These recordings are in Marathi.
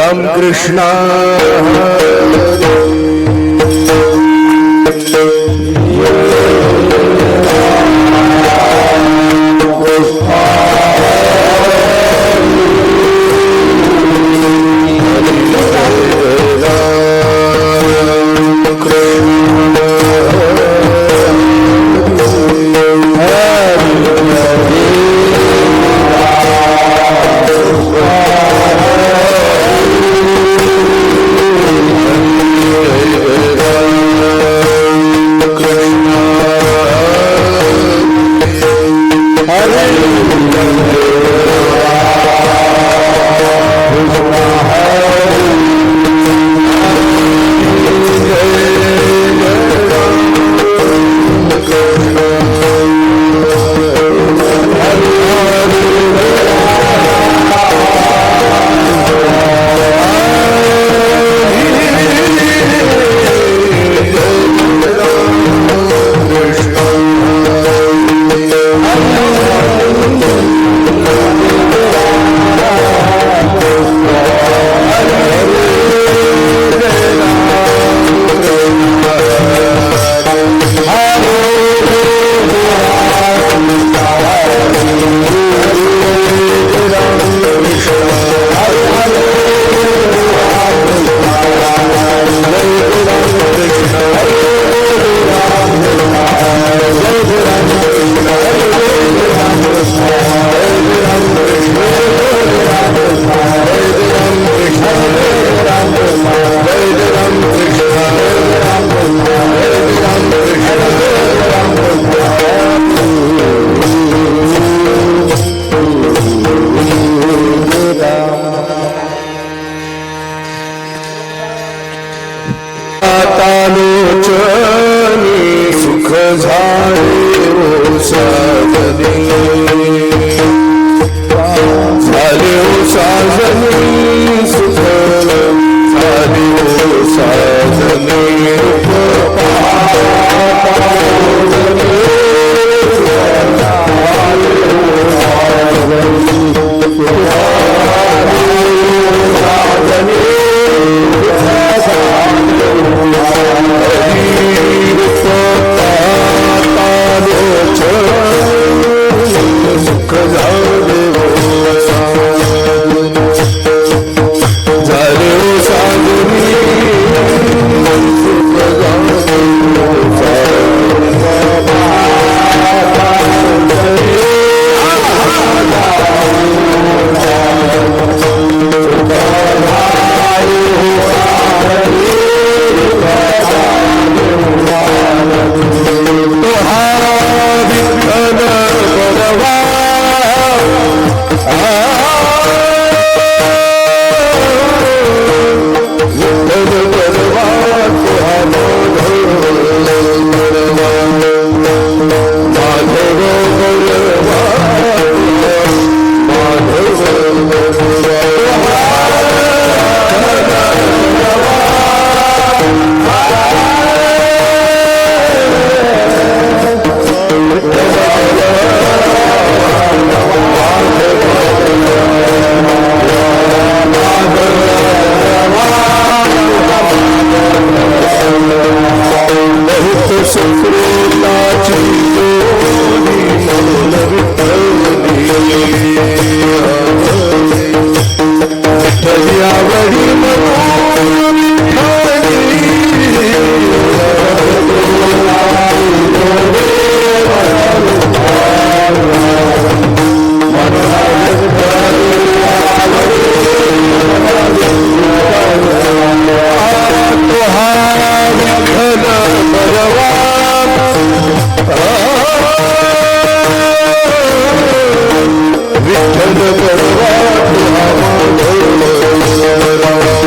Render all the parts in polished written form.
राम कृष्ण सुख झाले ओ साजनी झाले ओ साजनी सुख झाले ओ साजनी विठ्ठल परवा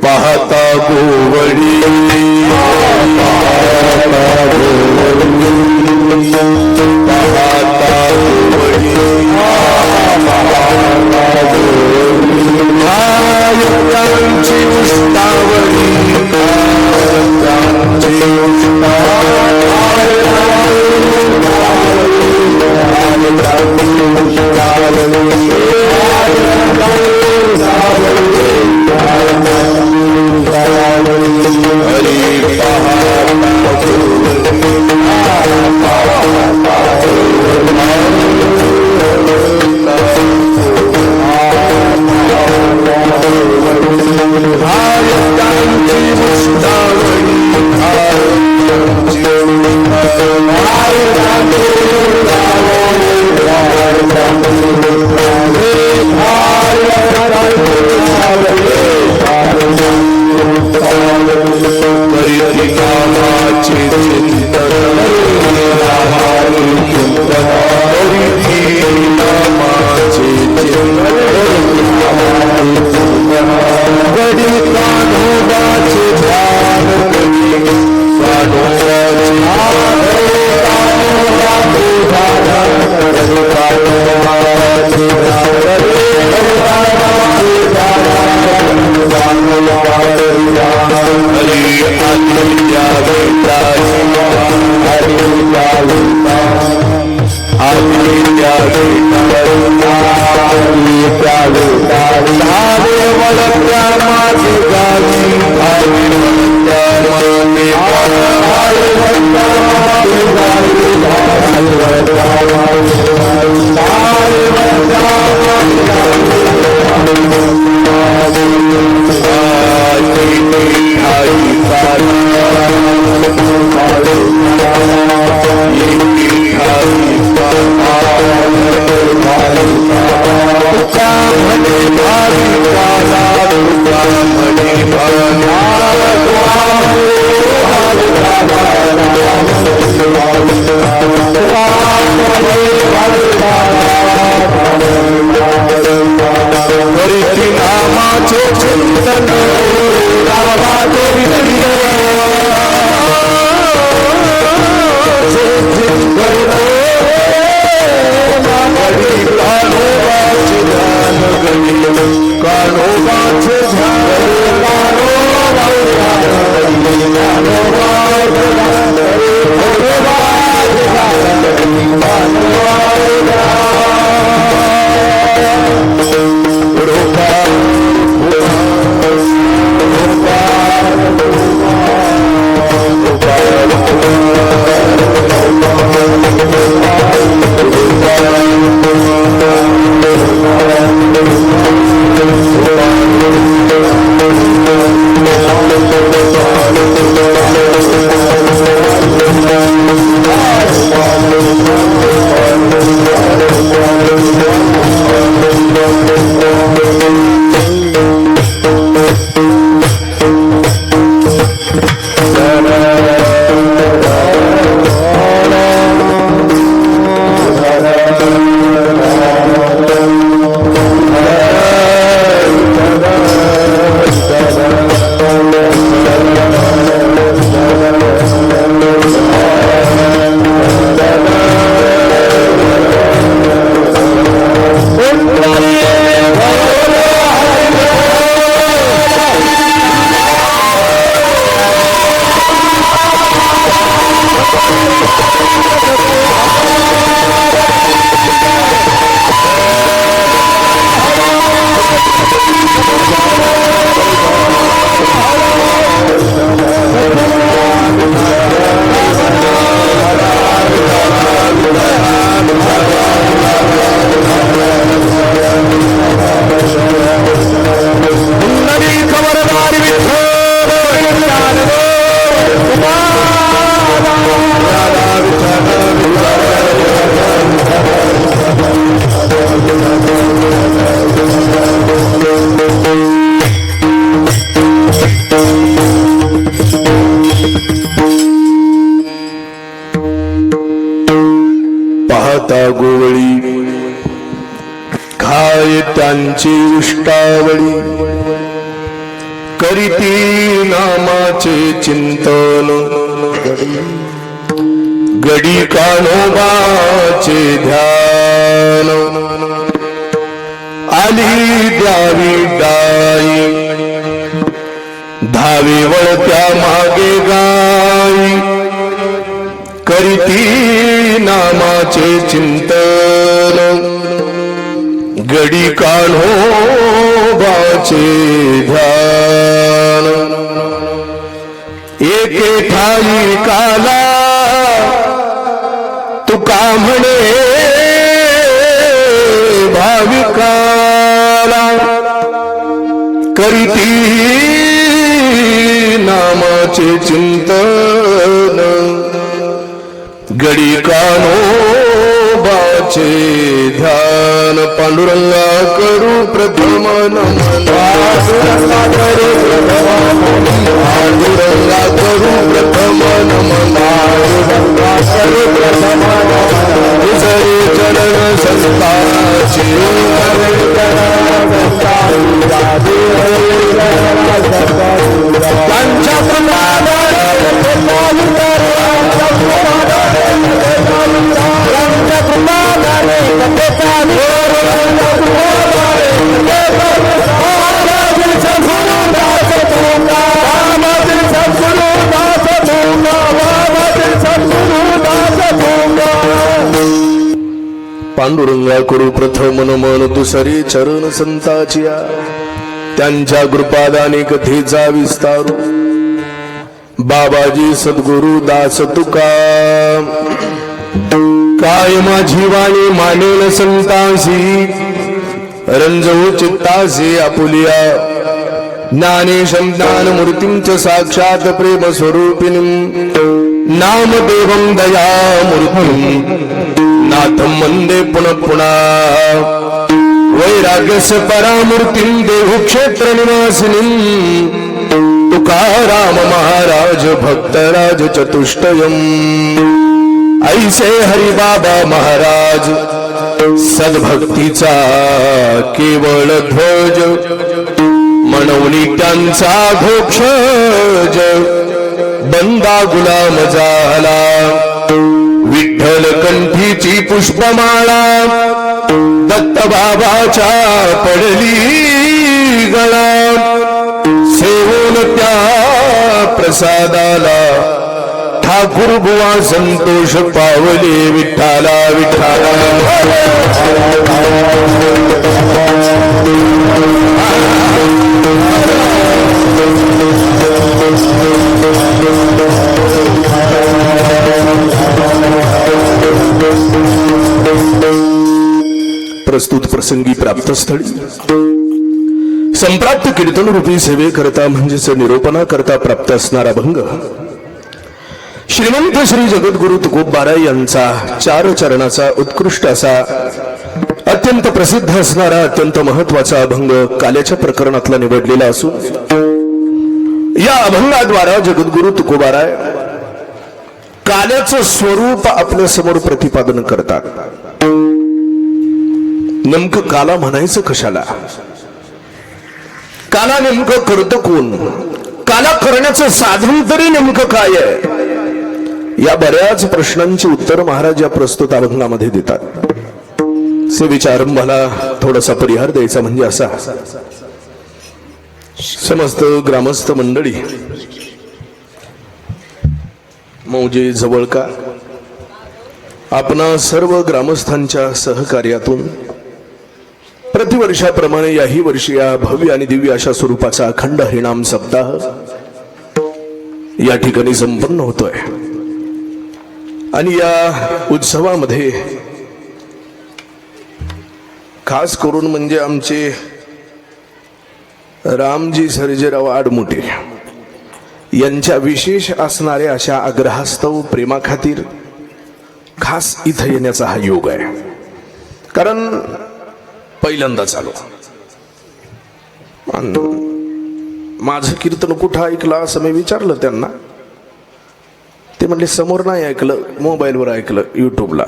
पाहता गोवळी आयत्यांची उष्टावळी उष्टावळी करीती नामाचे चिंतन गडी कान्होबाचे ध्यान आली द्यावी डाई धावी वळत्या मागे गाई करीती नामाचे चिंतन गडी कान्होबाचे ध्यान एके ठाई काला तुका म्हणे भाविकाला करीती नामाचे चिंतन गडी कान्होबाचे ध्यान पांडुरंगा करू प्रथम नमन पांडुरंगा करू प्रथम नमन तुझे चरण संताची पांडुरंगा करू प्रथम नमन दुसरे चरण संताचिया त्यांच्या कृपादाने कथेचा विस्तारू बाबाजी सद्गुरु दास तुका काय माझी वाणी मानेल संतासी रंजवू चित्तासी आपुलिया ज्ञानेशं ज्ञानमूर्तिं साक्षात प्रेम स्वरूपिणीं नामदेवं दयामूर्तिं नाथं वन्दे पुनः पुनः वैराग्यस्य परामूर्तिं देवक्षेत्र निवासिनीं तुकाराम महाराज भक्तराज चतुष्टयम् ऐसे हरिबाबा महाराज सद्भक्तीचा केवळ ध्वज म्हणून त्यांचा घोषज बंदा गुलाम झाला विठ्ठल कंठीची पुष्पमाळा दत्त बाबाच्या पडली गळा सेवून त्या प्रसादाला ठाकूर बुवा संतोष पावले विठ्ठला विठ्ठला प्रस्तुत प्रसंगी प्राप्तस्थळी संप्राप्त कीर्तन रूपी सेवे करता म्हणजेच निरोपणा करता प्राप्त असणारा भंग श्रीमंत श्री जगद्गुरु तुकोबाराय यांचा 4 चरणाचा उत्कृष्ट असा अत्यंत प्रसिद्ध असणारा अत्यंत महत्वाचा अभंग काल्याच्या प्रकरणातला निवडलेला असून या अभंगाद्वारा जगद्गुरु तुकोबाराय काल्याचं स्वरूप आपल्या समोर प्रतिपादन करतात. नेमकं काला म्हणायचं कशाला, काला नेमकं करतं कोण, काला करण्याचं साधन तरी नेमकं काय आहे, या बऱ्याच प्रश्नांची उत्तर महाराज या प्रस्तुत अभंगामध्ये देतात. सेवेच्या आरंभाला थोडासा परिहार द्यायचा म्हणजे असा, समस्त ग्रामस्थ मंडळी मौजे जवळका आपणा सर्व ग्रामस्थांच्या सहकार्यातून प्रतिवर्षाप्रमाणे याही वर्षी या भव्य आणि दिव्य अशा स्वरूपाचा अखंड हरिनाम सप्ताह या ठिकाणी संपन्न होतोय. आणि या उत्सवामध्ये खास करून म्हणजे आमचे रामजी सर्जेराव आडमुटे यांच्या विशेष असणाऱ्या अशा आग्रहास्तव प्रेमाखातीर खास इथं येण्याचा हा योग आहे. कारण पहिल्यांदा चालू माझं कीर्तन कुठं ऐकलं असं मी विचारलं त्यांना. ते म्हणले समोर नाही ऐकलं, मोबाईलवर ऐकलं, युट्यूबला.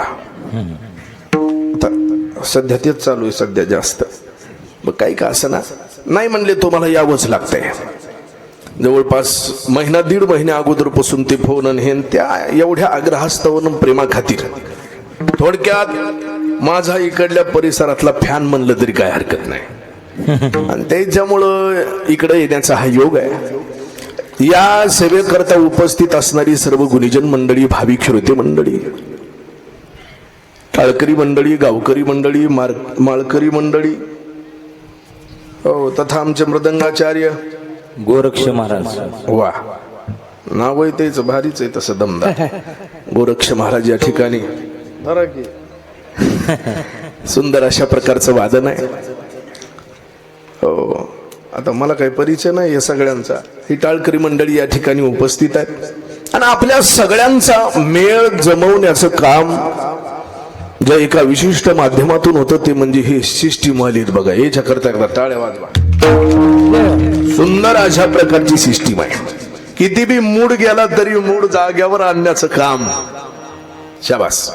आता सध्या तेच चालू आहे सध्या जास्त. मग काही का असं ना, नाही म्हणले तुम्हाला यावंच लागतंय. जवळपास महिना दीड महिन्या अगोदरपासून ते फोन आणि हे त्या एवढ्या आग्रहास्तवन प्रेमा खातीर. थोडक्यात माझा इकडल्या परिसरातला फॅन म्हणलं तरी काय हरकत नाही. आणि त्याच्यामुळं इकडे येण्याचा हा योग आहे. या सेवेकरता उपस्थित असणारी सर्व गुणीजन मंडळी, भाविक श्रोते मंडळी, टाळकरी मंडळी, गावकरी मंडळी, माळकरी मंडळी, हो, तथा आमचे मृदंगाचार्य गोरक्ष महाराज. वा, नाव आहे तेच भारीच आहे तसं दमदार. गोरक्ष महाराज या ठिकाणी सुंदर अशा प्रकारचं वादन आहे. हो, आता मला काही परिचय नाही या सगळ्यांचा. ही टाळकरी मंडळी या ठिकाणी उपस्थित आहेत आणि आपल्या सगळ्यांचा मेळ जमवण्याचं काम ज्या एका विशिष्ट माध्यमातून होतं ते म्हणजे हे सिस्टीम आलीत बघा. याच्या करता एकदा टाळ्या वाजवा. सुंदर अशा प्रकारची सिस्टीम आहे. किती बी मूड गेला तरी मूड जाग्यावर आणण्याचं काम. शाबास.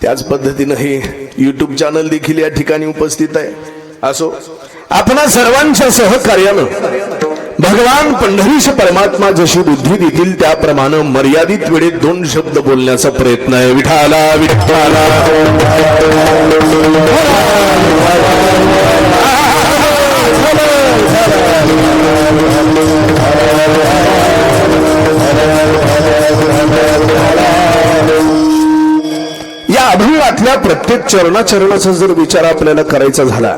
त्याच पद्धतीनं हे युट्यूब चॅनल देखील या ठिकाणी उपस्थित आहे. असो, आपणा सर्वांच्या सहकार्यानं भगवान पंढरीश परमात्मा जशी बुद्धी देतील त्याप्रमाणे मर्यादित वेळेत 2 शब्द बोलण्याचा प्रयत्न आहे. विठाला विठाला. या अभंगातल्या प्रत्येक चरणाचा जर विचार आपल्याला करायचा झाला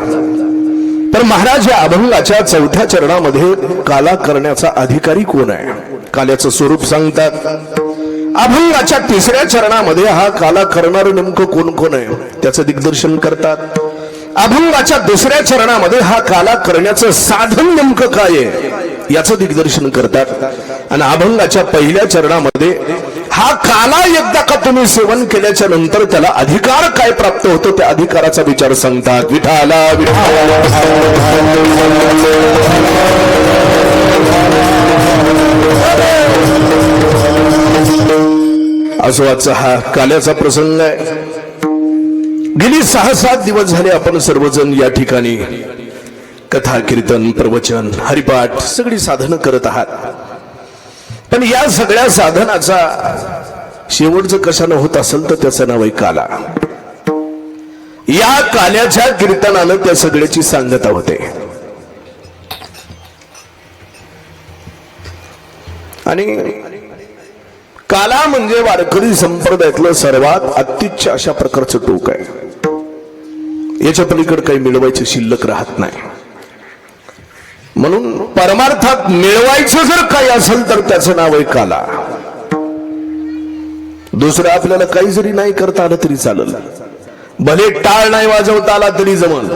तर महाराज या अभंगाच्या 4थ्या चरणामध्ये काला करण्याचा अधिकारी कोण आहे, काल्याचं स्वरूप सांगतात. अभंगाच्या 3ऱ्या चरणामध्ये हा काला करणार नेमकं कोण कोण आहे त्याचं दिग्दर्शन करतात. अभंगाच्या 2ऱ्या चरणामध्ये हा काला करण्याचं साधन नेमकं काय आहे याचं दिग्दर्शन करतात. आणि अभंगाच्या 1ल्या चरणामध्ये हा काला एकदा का तुम्ही सेवन केल्याच्या नंतर त्याला अधिकार काय प्राप्त होतो त्या अधिकाराचा विचार सांगतात. विठाला विठाला. असो, आजचा हा काल्याचा प्रसंग आहे. गेली 6-7 दिवस झाले आपण सर्वजण या ठिकाणी कथा, कीर्तन, प्रवचन, हरिपाठ सगळी साधनं करत आहात. पण या सगळ्या साधनाचा शेवटचं कशानं होत असेल तर त्याचं नाव आहे काला. या काल्याच्या कीर्तनानं त्या सगळ्याची सांगता होते. आणि काला म्हणजे वारकरी संप्रदायातलं सर्वात अत्युच्च अशा प्रकारचं टोक आहे. याच्या पलीकडे काही मिळवायचं शिल्लक राहत नाही. म्हणून परमार्थात मिळवायचं जर काही असेल तर त्याचं नाव आहे काला. दुसरं आपल्याला काही जरी नाही करता आलं तरी चालेल. भले टाळ नाही वाजवता आला तरी जमल,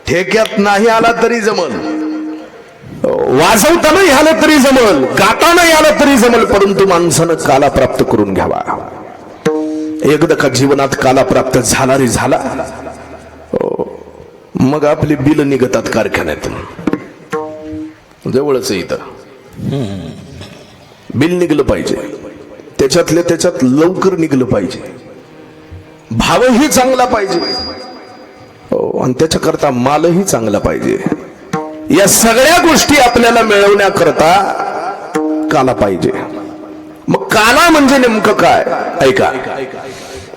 ठेक्यात नाही आला तरी जमल, वाजवता नाही आलं तरी जमल, गाता नाही आलं तरी जमल, परंतु माणसानं काला प्राप्त करून घ्यावा. एकदा का जीवनात काला प्राप्त झाला रे झाला, मग आपले बिल निघतात कारखान्यातून. जवळच इथं बिल निघलं पाहिजे, त्याच्यातल्या त्याच्यात लवकर निघलं पाहिजे, भावही चांगला पाहिजे आणि त्याच्याकरता मालही चांगला पाहिजे. या सगळ्या गोष्टी आपल्याला मिळवण्याकरता काला पाहिजे. मग काला म्हणजे नेमकं काय ऐका.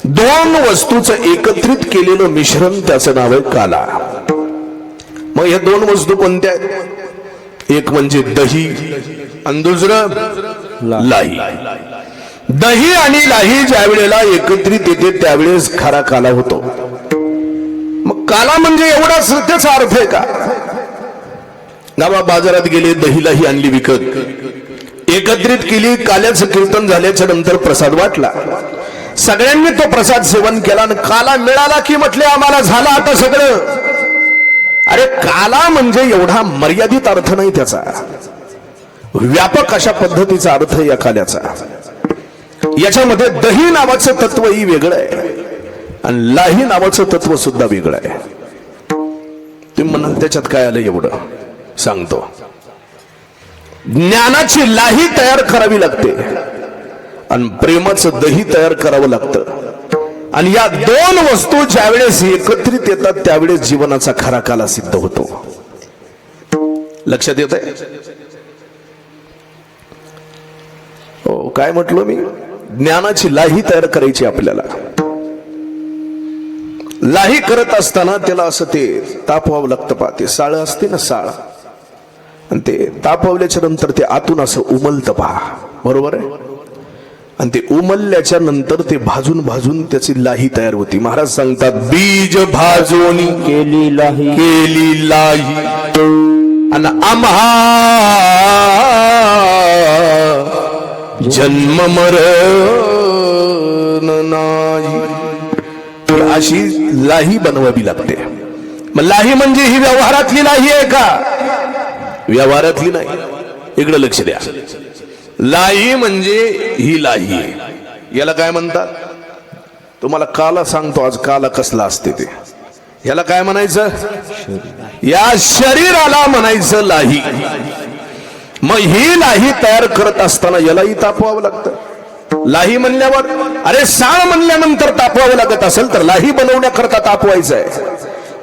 2 वस्तूचं एकत्रित केलेलं मिश्रण त्याचं नाव आहे काला. मग या 2 वस्तू कोणत्या आहेत? एक म्हणजे दही आणि दुसरं लाही. दही आणि लाही ज्या वेळेला एकत्रित येते त्यावेळेस खरा काला होतो. मग काला म्हणजे एवढाच त्याचा अर्थ आहे का? गावा बाजारात गेले, दही लाही आणली विकत, एकत्रित केली, काल्याचं कीर्तन झाल्याच्या नंतर प्रसाद वाटला, सगळ्यांनी तो प्रसाद सेवन केला आणि काला मिळाला की म्हटले आम्हाला झाला आता सगळं. अरे काला म्हणजे एवढा मर्यादित अर्थ नाही त्याचा, व्यापक अशा पद्धतीचा अर्थ या काल्याचा. याच्यामध्ये दही नावाचं तत्वही वेगळं आहे आणि लाही नावाचं तत्व सुद्धा वेगळं आहे. तुम्ही म्हणाल त्याच्यात काय आलं एवढं, सांगतो. ज्ञानाची लाही तयार करावी लागते आणि प्रेमाचं दही तयार करावं लागतं. आणि या दोन वस्तू ज्यावेळेस एकत्रित येतात त्यावेळेस जीवनाचा खरा काला सिद्ध होतो. लक्षात येत आहे? हो, काय म्हटलो मी? ज्ञानाची लाही तयार करायची आपल्याला. लाही करत असताना त्याला असं ते तापवावं लागतं. पहा, ते साळ असते ना, साळ, आणि ते तापवल्याच्या नंतर ते आतून असं उमलतं. पहा, बरोबर आहे? आणि ते उमलल्याच्या नंतर ते भाजून भाजून त्याची लाही तयार होती. महाराज सांगतात, बीज भाजून केली लाही केली लाही आणि आम्हा जन्म मरण नाही. अशी लाही बनवावी लागते. मग लाही म्हणजे ही व्यवहारातली लाही आहे का? व्यवहारातली नाही. इकडे लक्ष द्या. लाही म्हणजे ही लाही आहे. याला काय म्हणतात? तुम्हाला काला सांगतो आज. काला कसला असते ते. याला काय म्हणायचं? या शरीराला म्हणायचं लाही. मग ही लाही तयार करत असताना यालाही तापवावं लागतं. लाही म्हणल्यावर, अरे साळ म्हणल्यानंतर तापवावं लागत असेल तर लाही बनवण्याकरता तापवायचं आहे.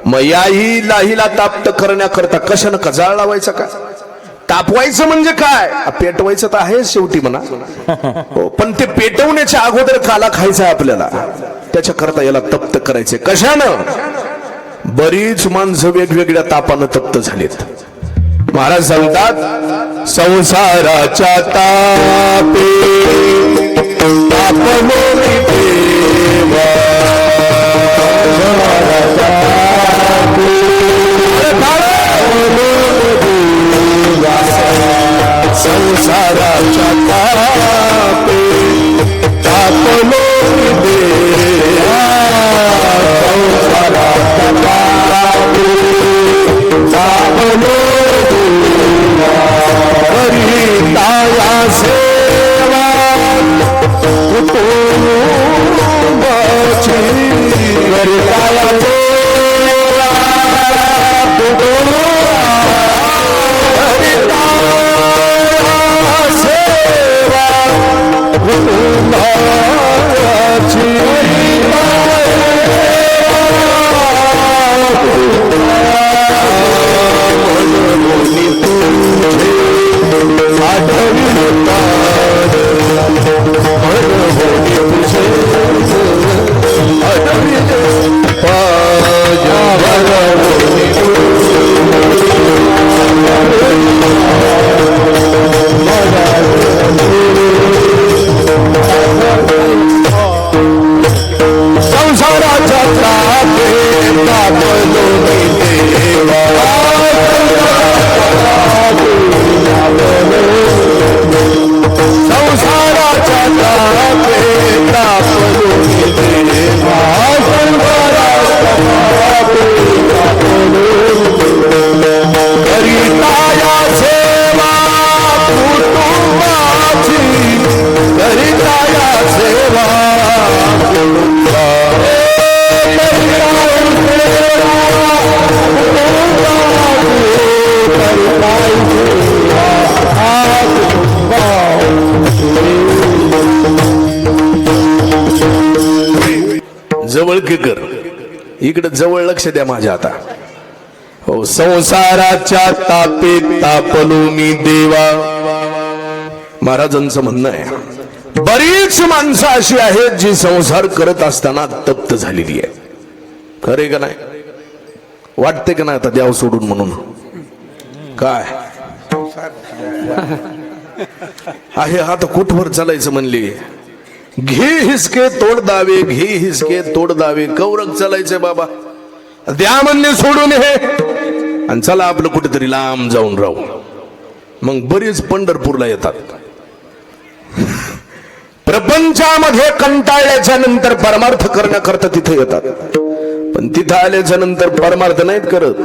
मग याही लाहीला ताप्त करण्याकरता कशानं का जाळ लावायचा का? तापवायचं म्हणजे काय? पेटवायचं तर आहे शेवटी म्हणा. हो, पण ते पेटवण्याच्या अगोदर काला खायचा आहे आपल्याला. त्याच्याकरता याला तप्त करायचे. कशानं? बरीच माणसं वेगवेगळ्या तापानं तप्त झालीत. महाराज सांगतात, संसाराच्या तापे तापलो मी देवा. संसाराच्या तापे तापलो मी देवा. संसाराच्या तापे तापलो करिताया सेवा कुटुंबाची. करिताया सेवा करिताया सेवा कुटुंबाची. संसाराच्या तापे तापलो मी देवा. संसाराच्या तापे तापलो मी देवा. करिताया सेवा कुटुंबाची. करिताया सेवा जवळ कर. इकडे जवळ लक्ष द्या माझ्या आता. हो, संसाराच्या तापे तापलो मी देवा. महाराजांचं म्हणणं आहे, बरीच माणसं अशी आहेत जी संसार करत असताना तप्त झालेली आहे. खरे का नाही? वाटते का नाही आता द्याव सोडून म्हणून? काय आहे हा तर कुठवर चालायचं म्हणले. घे हिसके तोड दावे, घे हिसके तोड दावे. कौरक चालायचंय बाबा. द्या म्हणले सोडून हे, आणि चला आपलं कुठेतरी लांब जाऊन राहू. मग बरेच पंढरपूरला येतात. प्रपंचामध्ये कंटाळल्याच्या नंतर परमार्थ करण्याकरता तिथे येतात. पण तिथं आल्याच्या नंतर परमार्थ नाहीत करत,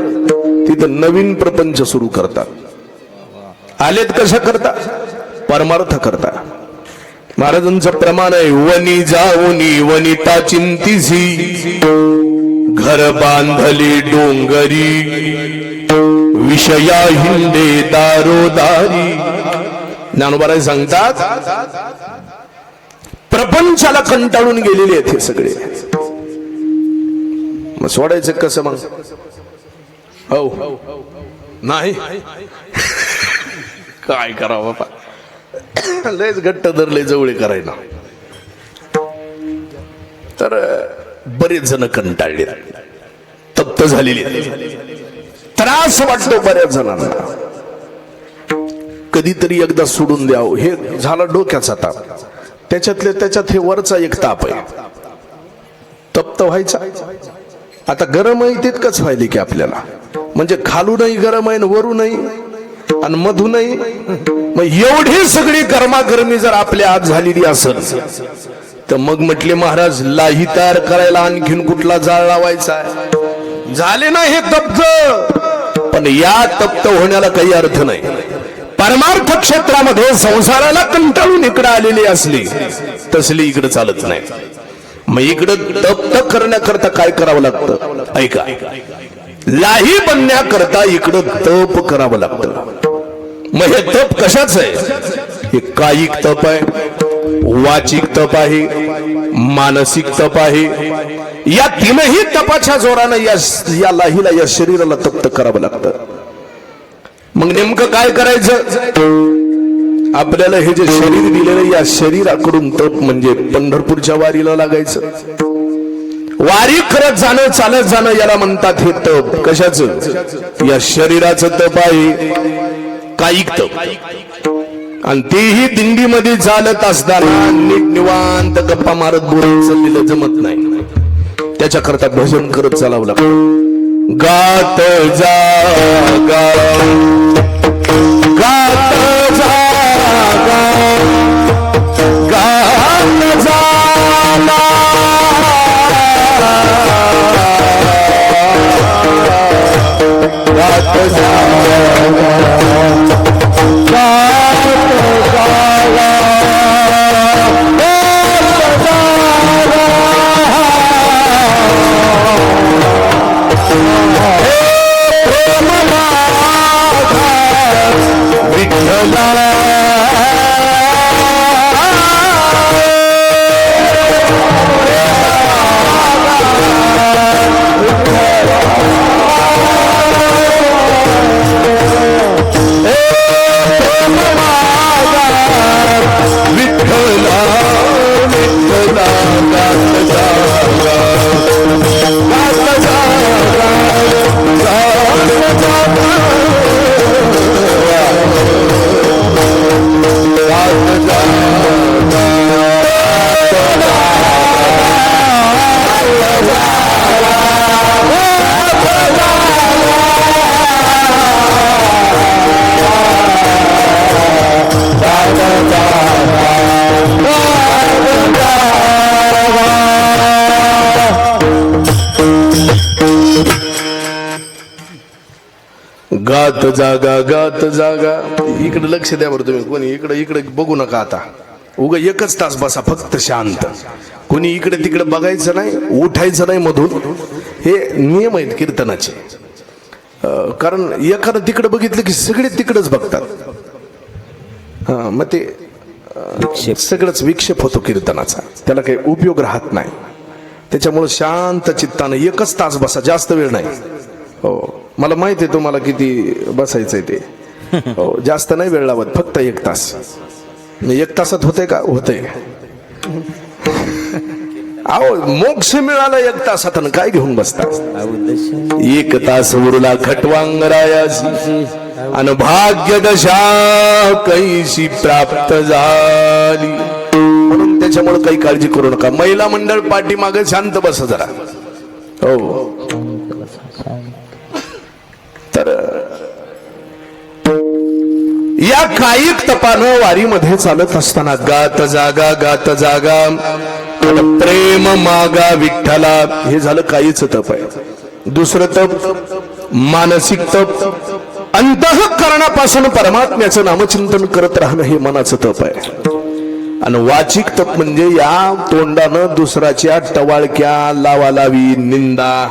तिथं नवीन प्रपंच सुरू करतात. आलेत कशा करता? परमार्थ करता. महाराजांचं प्रमाण आहे, वनी जाऊनी वनिता चिंतिसी. घर बांधली डोंगरी विषया हिंदे दारोदारी. ज्ञानोबा सांगतात, प्रपंचाला कंटाळून गेलेले आहेत हे सगळे. मग सोडायचं कसं मग? हो नाही काय करावं बाबा, लयच घट्ट धरले जवळ करायला. तर बरेच जण कंटाळले, तप्त झालेले, त्रास वाटतो बऱ्याच जणांना. कधीतरी एकदा सोडून द्यावं, हे झाला डोक्याचा ताप. त्याच्यातल्या त्याच्यात हे वरचा एक ताप आहे, तप्त व्हायचा. आता गरमही तितकंच व्हायले की आपल्याला, म्हणजे खालूनही गरम आहे, वरूनही आणि मधूनही. मग एवढी सगळी गरमागरमी जर आपल्या आत झालेली असेल तर मग म्हटले महाराज, लाही तयार करायला आणखीन कुठला जाळ लावायचा? झाले ना हे तप्त. पण या तप्त होण्याला काही अर्थ नाही. परमार्थ क्षेत्रामध्ये संसाराला कंटाळून इकडे आलेली असली तसली इकडे चालत नाही. मग इकडं तप्त करण्याकरता काय करावं लागतं? ऐका, लाही बनण्याकरता इकडं तप करावं लागतं. मग हे तप कशाच आहे? हे कायिक तप आहे, वाचिक तप आहे, मानसिक तप आहे. या तीनही तपाच्या जोरानं या लाहीला, या शरीराला तप्त करावं लागतं. मग नेमकं काय करायचं? आपल्याला हे जे शरीर दिलेलं, या शरीराकडून तप म्हणजे पंढरपूरच्या वारीला लागायचं. वारी करत जाणं, चालत जाणं, याला म्हणतात हे तप. कशाचं? या शरीराचं तप आहे, कायिक तप. आणि तेही दिंडीमध्ये चालत असताना नीट निवांत गप्पा मारत बोलत चाललेलं जमत नाही. त्याच्याकरता भजन करत चालावं लागतं. गात जागा, गात जागा, गात जागा, गात जागा, गात जागा, गात जागा. इकडे लक्ष द्या बरं तुम्ही. कोणी इकडे इकडे बघू नका. आता उगा एकच तास बसा फक्त शांत. कोणी इकडे तिकडे बघायचं नाही, उठायचं नाही मधून. हे नियम आहेत कीर्तनाचे. कारण एखादं तिकडे बघितलं की सगळे तिकडेच बघतात. मग ते सगळंच विक्षेप होतो कीर्तनाचा, त्याला काही उपयोग राहत नाही. त्याच्यामुळे शांत चित्तानं एकच तास बसा, जास्त वेळ नाही. हो, मला माहिती आहे तुम्हाला किती बसायचंय ते. हो, जास्त नाही वेळ लावत, फक्त एक तास. एक तासात होतंय का? होतंय. अहो, मोक्ष मिळाला एक तासात, काय घेऊन बसता? एक तास उरला खटवांगरायाची आणि भाग्य दशा कैशी प्राप्त झाली. म्हणून त्याच्यामुळे काही काळजी करू नका. महिला मंडळ पाठीमागे शांत बसा जरा. हो, तर या कायिक तपानं वारीमध्ये चालत असताना गात जागा, गात जागा, प्रेम मागा विठ्ठला, हे झालं कायीच तप आहे. दुसरं तप मानसिक तप, अंतःकरणापासून परमात्म्याचं नामचिंतन करत राहणं, हे मनाचं तप आहे. आणि वाचिक तप म्हणजे या तोंडानं दुसऱ्याच्या टवाळक्या, लावालावी, निंदा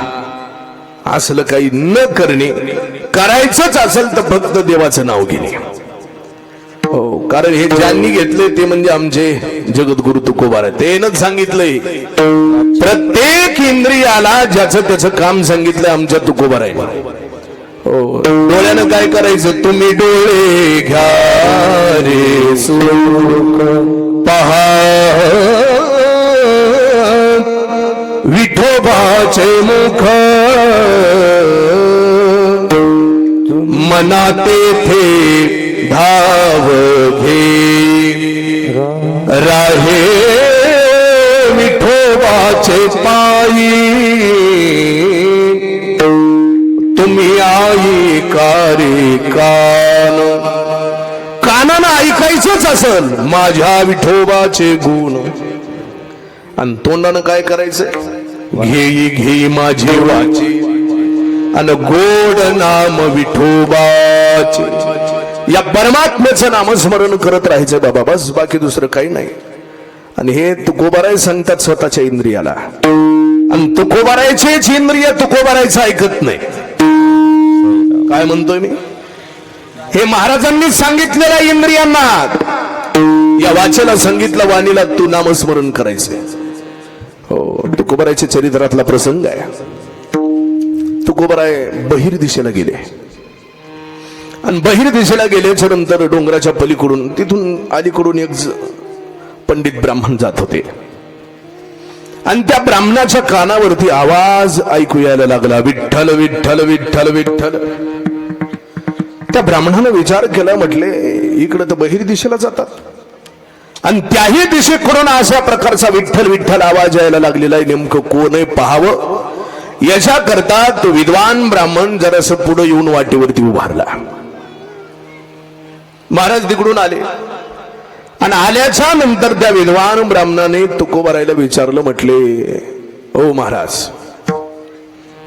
असलं काही न करणे. करायचंच असेल तर फक्त देवाचं नाव घेणे. हो, कारण हे ज्यांनी घेतले ते म्हणजे आमचे जगद्गुरु तुकोबाराय. त्यानंच सांगितलंय प्रत्येक इंद्रियाला ज्याचं त्याचं काम सांगितलंय आमच्या तुकोबाराय. हो, डोळ्यानं काय करायचं? तुम्ही डोळे घ्या रे सुख पहा विठोबाचे मुख मना तेथे धाव घे राहे विठोबाचे पायी तुम्ही आई कारी कानानं ऐकायचंच असल माझ्या विठोबाचे गुण आणि तोंडानं काय करायचं? घेई घेई माझे वाचे आणि गोड नाम विठोबाचे. या परमात्म्याचं नामस्मरण करत राहायचं बाबा, बस, बाकी दुसरं काही नाही. आणि हे तुकोबाराय सांगतात स्वतःच्या इंद्रियाला, आणि तुकोबारायचेच इंद्रिय तुकोबारायचं ऐकत नाही. काय म्हणतोय मी? हे महाराजांनी सांगितलेल्या इंद्रियांना, या वाचेला सांगितलं, वाणीला तू नामस्मरण करायचंय. हो, तुकोबारायच्या चरित्रातला प्रसंग आहे. तुकोबाराय बहिर दिशेला गेले आणि बहिर दिशेला गेल्याच्या नंतर डोंगराच्या पलीकडून, तिथून अलीकडून एक पंडित ब्राह्मण जात होते आणि त्या ब्राह्मणाच्या कानावरती आवाज ऐकू यायला लागला, विठ्ठल विठ्ठल विठ्ठल विठ्ठल. त्या ब्राह्मणानं विचार केला, म्हटले इकडे तर बहिर दिशेला जातात आणि त्याही दिशेकडून अशा प्रकारचा विठ्ठल विठ्ठल आवाज यायला लागलेला आहे, नेमकं कोण आहे पाहावं. याच्या करता तो विद्वान ब्राह्मण जरासं पुढे येऊन वाटेवरती उभारला. महाराज तिकडून आले आणि आल्याच्या नंतर त्या विद्वान ब्राह्मणाने तुकोबारायला विचारलं, म्हटले ओ महाराज,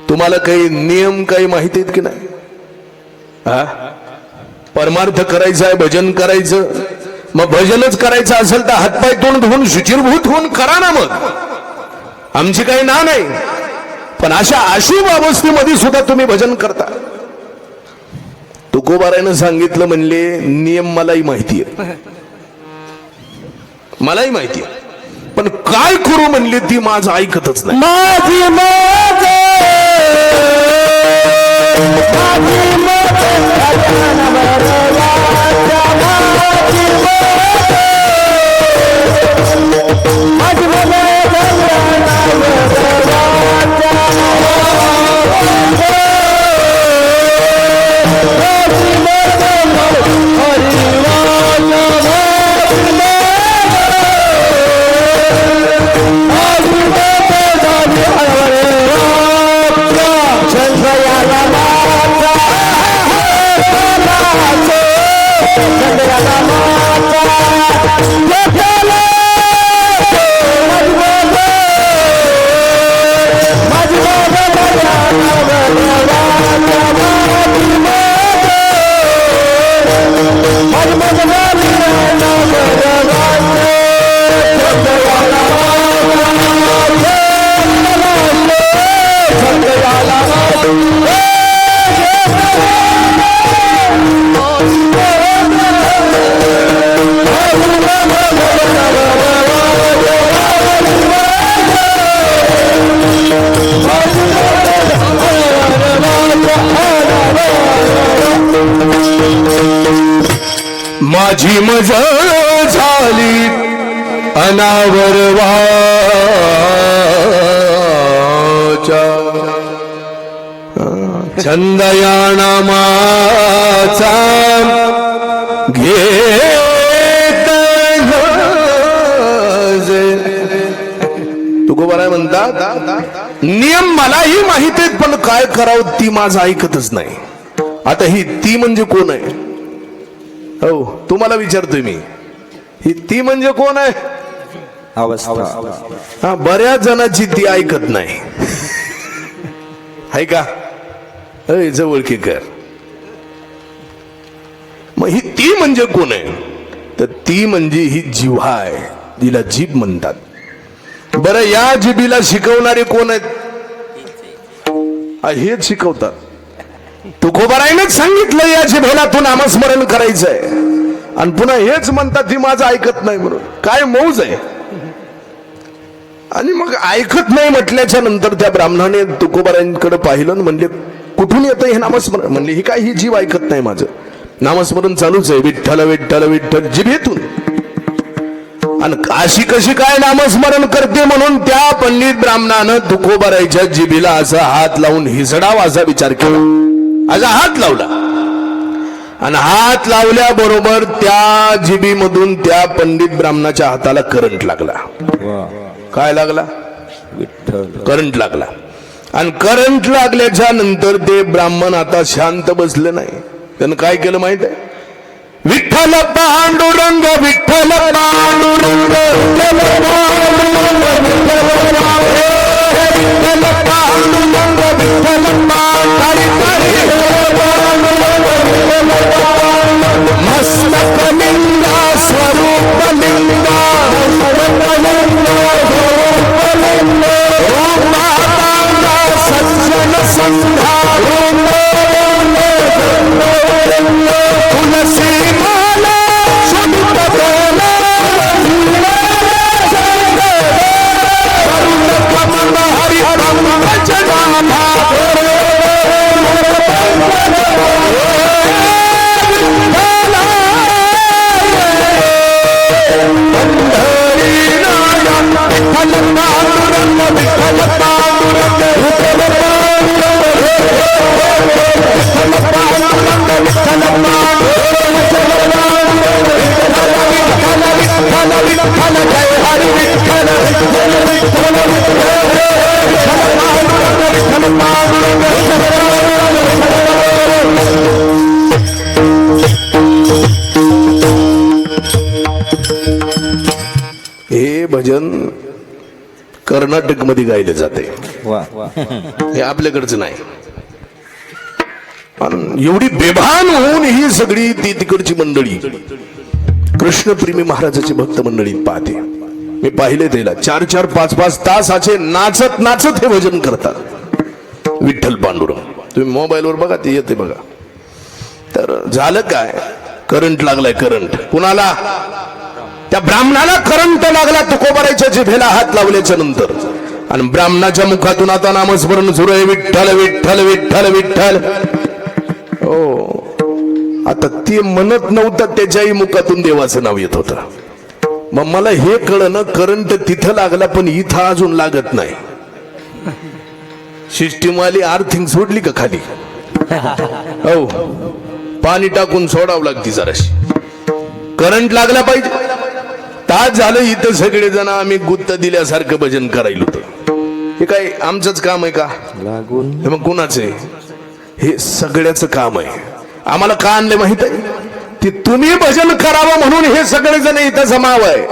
तुम्हाला काही नियम काही माहिती आहेत की नाही? हा, परमार्थ करायचा आहे, भजन करायचं, मग भजनच करायचं असेल तर हातपाय तोंड धुवून शुचिरभूत होऊन करा ना, मग आमची काही ना नाही. पण अशा अशुभ अवस्थेमध्ये सुद्धा तुम्ही भजन करता. तुकोबारायनं सांगितलं, म्हणले नियम मलाही माहिती आहे, मलाही माहिती आहे, पण काय करू म्हणले ती माझं ऐकतच नाही. माझी मजा झाली अनावर वाचा, छंदया नामाचा घेत तुकोबाराय म्हणतात, नियम मलाही माहित आहेत, पण काय करावं ती माझं ऐकतच नाही. आता ही ती म्हणजे कोण आहे? हो, तुम्हाला विचारतोय मी, ही ती म्हणजे कोण आहे? अवस्था. हा, बऱ्याच जणांची ती ऐकत नाही, आहे का? जवळकी कर. मग ही ती म्हणजे कोण आहे? तर ती म्हणजे ही जिव्हा आहे, तिला जीभ म्हणतात. बरं, या जिभीला शिकवणारे कोण आहेत? हेच शिकवतात. तुकोबारायनेच सांगितलं, या जिभेला तू नामस्मरण करायचंय. आणि पुन्हा हेच म्हणतात ती माझं ऐकत नाही म्हणून. काय मौज आहे. आणि मग ऐकत नाही म्हटल्याच्या नंतर त्या ब्राह्मणाने तुकोबारांकडे पाहिलं आणि म्हणले कुठून येतं हे नामस्मरण. म्हणले ही काय, ही जीव ऐकत नाही माझं. नामस्मरण चालूच आहे, विठ्ठल विठ्ठल विठ्ठल जिभेतून. आणि अशी कशी काय नामस्मरण करते म्हणून त्या पंडित ब्राह्मणानं तुकोबाराच्या जिभेला असा हात लावून हिसडावा असा विचार केला. असा हात लावला आणि हात लावल्याबरोबर त्या जिभीमधून त्या पंडित ब्राह्मणाच्या हाताला करंट लागला. काय लागला? विठ्ठल. करंट लागला. आणि करंट लागल्याच्या नंतर ते ब्राह्मण आता शांत बसले नाही. त्यानं काय केलं माहित आहे? विठ्ठल पांडुरंग विठ्ठल पांडुरंग विठ्ठल पांडुरंग विठ्ठल पांडुरंग विठ्ठल मस्तक लिंगा स्वरूप लिंगा सज्जन संधा तुलसी माला शुद्ध बोला हरि भजनामा हे भजन कर्नाटक मध्ये गायले जाते. हे आपल्याकडचं नाही. एवढी बेभान होऊन ही सगळी ती तिकडची मंडळी कृष्णप्रेमी महाराजाची भक्त मंडळी पाहते. मी पाहिले त्याला 4-4, 5-5 तासाचे नाचत नाचत हे भजन करतात. विठ्ठल पांडुरंग तुम्ही मोबाईलवर बघा, ते येते बघा. तर झालं काय, करंट लागलाय. करंट कुणाला? त्या ब्राह्मणाला करंट लागला तुकोबाराच्या जिभेला हात लावल्याच्या नंतर. आणि ब्राह्मणाच्या मुखातून आता नामस्मरण सुरू आहे. विठ्ठल विठ्ठल विठ्ठल विठ्ठल. हो, आता ते म्हणत नव्हतं, त्याच्याही मुखातून देवाचं नाव येत होतं. मग मला हे कळलं, करंट तिथं लागला पण इथं अजून लागत नाही. सिस्टीमवाली आर्थिंग सोडली का खाली? हो, पाणी टाकून सोडावं लागते जराशी. करंट लागला पाहिजे. तास झालं इथं सगळे जण आम्ही गुत्त दिल्यासारखं भजन करायला होतं. हे काय आमचंच काम आहे का? लागून हे मग कुणाचं आहे? हे सगळ्याचं काम आहे. आम्हाला का आणले माहित आहे? ते तुम्ही भजन करावं म्हणून हे सगळे जण इथं जमाव आहे.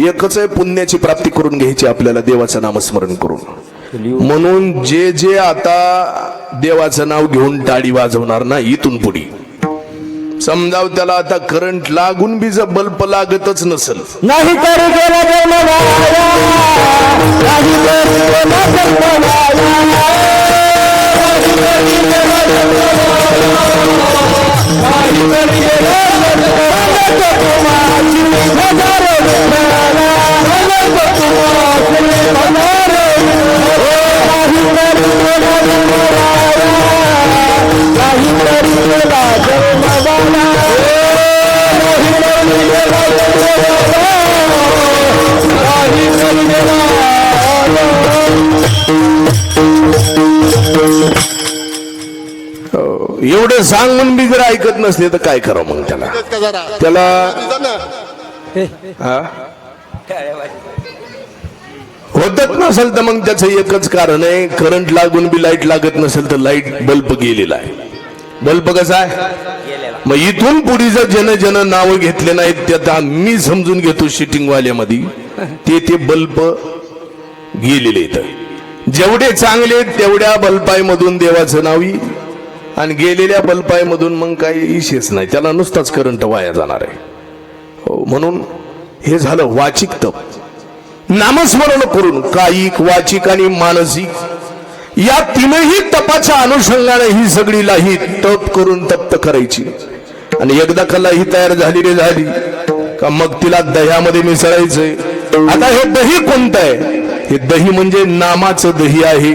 एकच आहे, पुण्याची प्राप्ती करून घ्यायची आपल्याला देवाचं नामस्मरण करून. म्हणून जे जे आता देवाचं नाव घेऊन टाळी वाजवणार ना इथून पुढे, समजाव त्याला आता करंट लागून बी जर बल्ब लागतच नसल नाही तर गेला जन्म वाया, नाही तर गेला जन्म वाया, नाही तर गेला जन्म वाया, नाही तर गेला जन्म वाया, हजारो विठ्ठला, हजारो तुझे हजारो नाही तर गेला जन्म वाया, नाही तर गेला जन्म वाया. एवढं सांगून बी जर ऐकत नसले तर काय करावं मग त्याला होतच नसेल तर मग त्याचं एकच कारण आहे, करंट लागून बी लाईट लागत नसेल तर लाईट बल्ब गेलेला आहे. बल्ब कसा आहे? मग इथून पुढे जर जन नावं घेतले नाहीत त्यात मी समजून घेतो शिटिंग वाल्यामध्ये ते बल्ब गेलेले आहेत. जेवढे चांगले तेवढ्या बल्पायमधून देवाचं नाव येईल आणि गेलेल्या बल्पायमधून मग काही इशेच नाही, त्याला नुसताच करंट वाया जाणार आहे. हो, म्हणून हे झालं वाचिक तप. नामस्मरण करून कायिक, वाचिक आणि मानसिक या तीनही तपाच्या अनुषंगाने ही सगळी लाही तप करून तप्त करायची. आणि एकदा कला ही तयार झाली रे झाली का मग तिला दह्यामध्ये मिसळायचंय. आता हे दही कोणतं आहे? हे दही म्हणजे नामाचं दही आहे.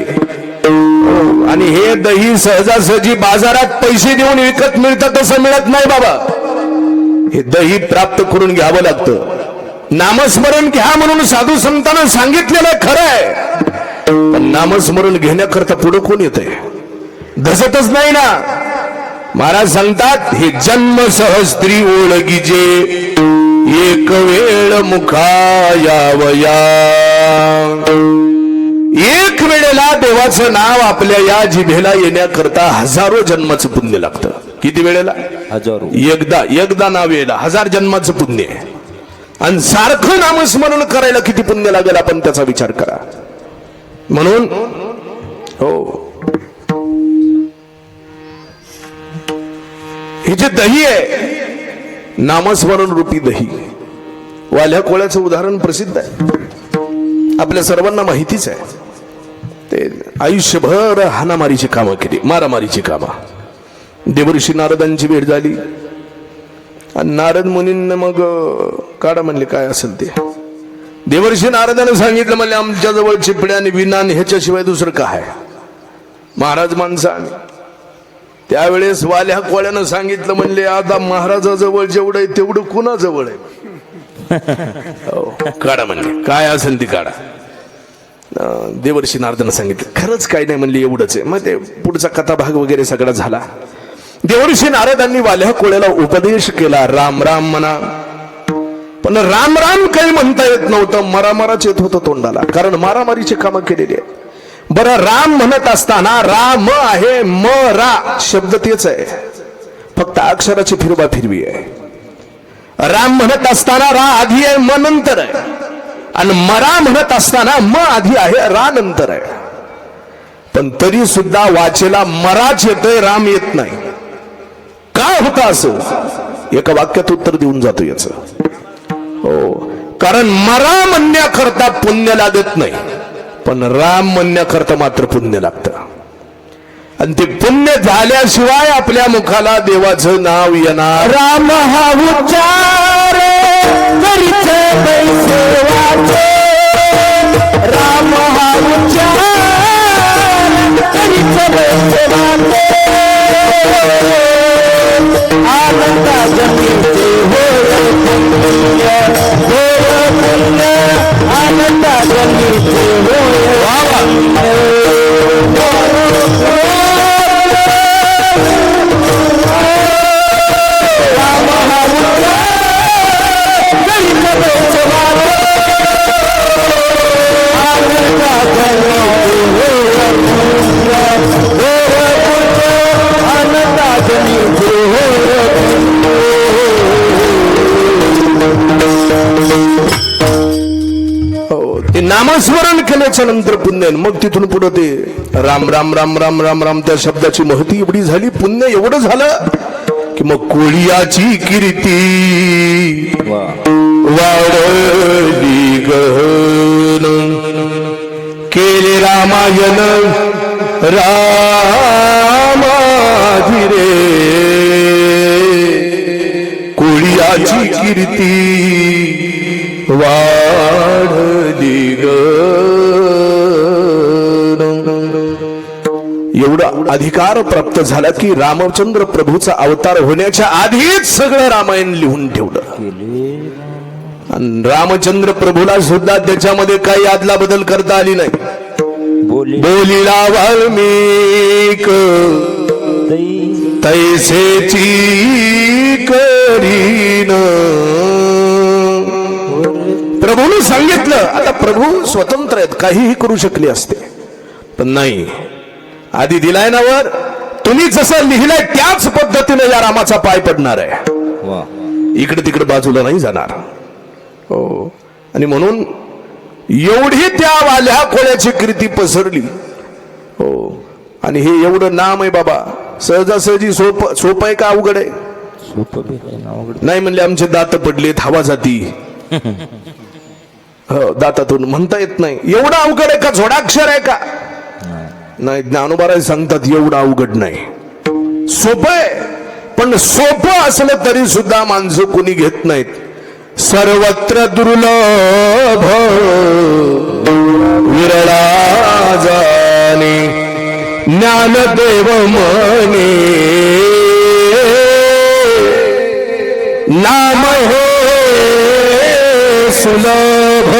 आणि हे दही सहजासहजी बाजारात पैसे देऊन विकत मिळतं तसं मिळत नाही बाबा. हे दही प्राप्त करून घ्यावं लागतं. नामस्मरण घ्या म्हणून साधू संतांना सांगितलेलं खरं आहे, पण नामस्मरण घेण्याकरता पुढे कोण येतंय? धसतच नाही ना. महाराज सांगतात हे जन्म सहस्त्री ओळखीचे एक वेळ मुखा यावया. एक वेळेला देवाचं नाव आपल्या या जिभेला येण्याकरता हजारो जन्माचं पुण्य लागतं. किती वेळेला? हजारो. एकदा नाव यायला 1000 जन्माचं पुण्य आहे. आणि सारखं नामस्मरण करायला किती पुण्य लागेल आपण त्याचा विचार करा. म्हणून हो हे जे दही आहे नामस्मरण रूपी दही, वाल्या कोळ्याचं उदाहरण प्रसिद्ध आहे, आपल्या सर्वांना माहितीच आहे. ते आयुष्यभर हाणामारीची कामं केली, मारामारीची कामं. देवर्षी नारदांची भेट झाली आणि नारद मुनींना मग काढा म्हणले काय असेल ते. देवर्षी नारदाने सांगितलं म्हणले आमच्या जवळ चिपड्या आणि विनान ह्याच्याशिवाय दुसरं काय. महाराज माणसाने त्यावेळेस वाल्या कोळ्यानं सांगितलं म्हणले आता महाराजाजवळ जेवढं आहे तेवढं कुणाजवळ आहे? काढा म्हणले काय असेल ती काढा. देवर्षी नारदानं सांगितलं खरंच काय नाही म्हणले एवढंच आहे. मग ते पुढचा कथा भाग वगैरे सगळा झाला. देवर्षी नारदांनी वाल्या कोळ्याला उपदेश केला राम राम म्हणा. पण राम राम काही म्हणता येत नव्हतं, मरामराच येत होतं तोंडाला, कारण मारामारीची कामं केलेली आहेत. बरं राम म्हणत असताना राम आहे म रा शब्द तेच आहे, फक्त अक्षराची फिरवा फिरवी आहे. राम म्हणत असताना रा आधी आहे म नंतर आहे, आणि मरा म्हणत असताना म आधी आहे रा नंतर आहे. पण तरी सुद्धा वाचेला मराच येतोय, राम येत नाही. का होतं असं? एका वाक्यात उत्तर देऊन जातो याच. हो, कारण मरा म्हणण्याकरता पुण्य लागत नाही, पण राम म्हणण्याकरता मात्र पुण्य लागतं. आणि ते पुण्य झाल्याशिवाय आपल्या मुखाला देवाचं नाव येणार. राम हा उच्चार करीत बैसे वाचे, राम हा उच्चार करीत बैसे वाचे. आनंदा जमीचे होय पुण्य, होय पुण्य, आनंदा जमीचे होय ते नामस्मरण केल्याच्या नंतर पुण्य, मग तिथून पुढे ते राम राम राम राम राम राम त्या शब्दाची महती एवढी झाली, पुण्य एवढं झालं की मग कोळियाची कीर्ती वाढली गहन. केले रामायण रामाधी रे, कोळियाची कीर्ती वाढली एवढा अधिकार प्राप्त झाला की रामचंद्र प्रभूचा अवतार होण्याच्या आधीच सगळं रामायण लिहून ठेवलं. आणि रामचंद्र प्रभूला सुद्धा त्याच्यामध्ये काही आदला बदल करता आली नाही. बोलिला वाल्मिक तैसेची करीन. प्रभूने सांगितलं. आता प्रभू स्वतंत्र आहेत, काहीही करू शकले असते, पण नाही. आधी दिलाय ना वर, तुम्ही जसं लिहिलंय त्याच पद्धतीने या रामाचा पाय पडणार आहे, इकडे तिकडे बाजूला नाही जाणार. हो, आणि म्हणून एवढी त्या वाल्या कोळ्याची कीर्ती पसरली. हो, आणि हे एवढं नाम आहे बाबा, सहजासहजी सोप आहे का अवघड आहे? नाही म्हणले आमचे दात पडलेत, हवा जाती. हो, दातातून म्हणता येत नाही. एवढं अवघड आहे का? झोडाक्षर आहे का? नाही. ज्ञानोबा सांगतात एवढं अवघड नाही, सोपं आहे. पण पण सोपं असलं तरी सुद्धा माणसं कोणी घेत नाहीत सर्वत्र दुर्लभ विरळा जाणे ज्ञानदेव म्हणे नाम हे सुलभ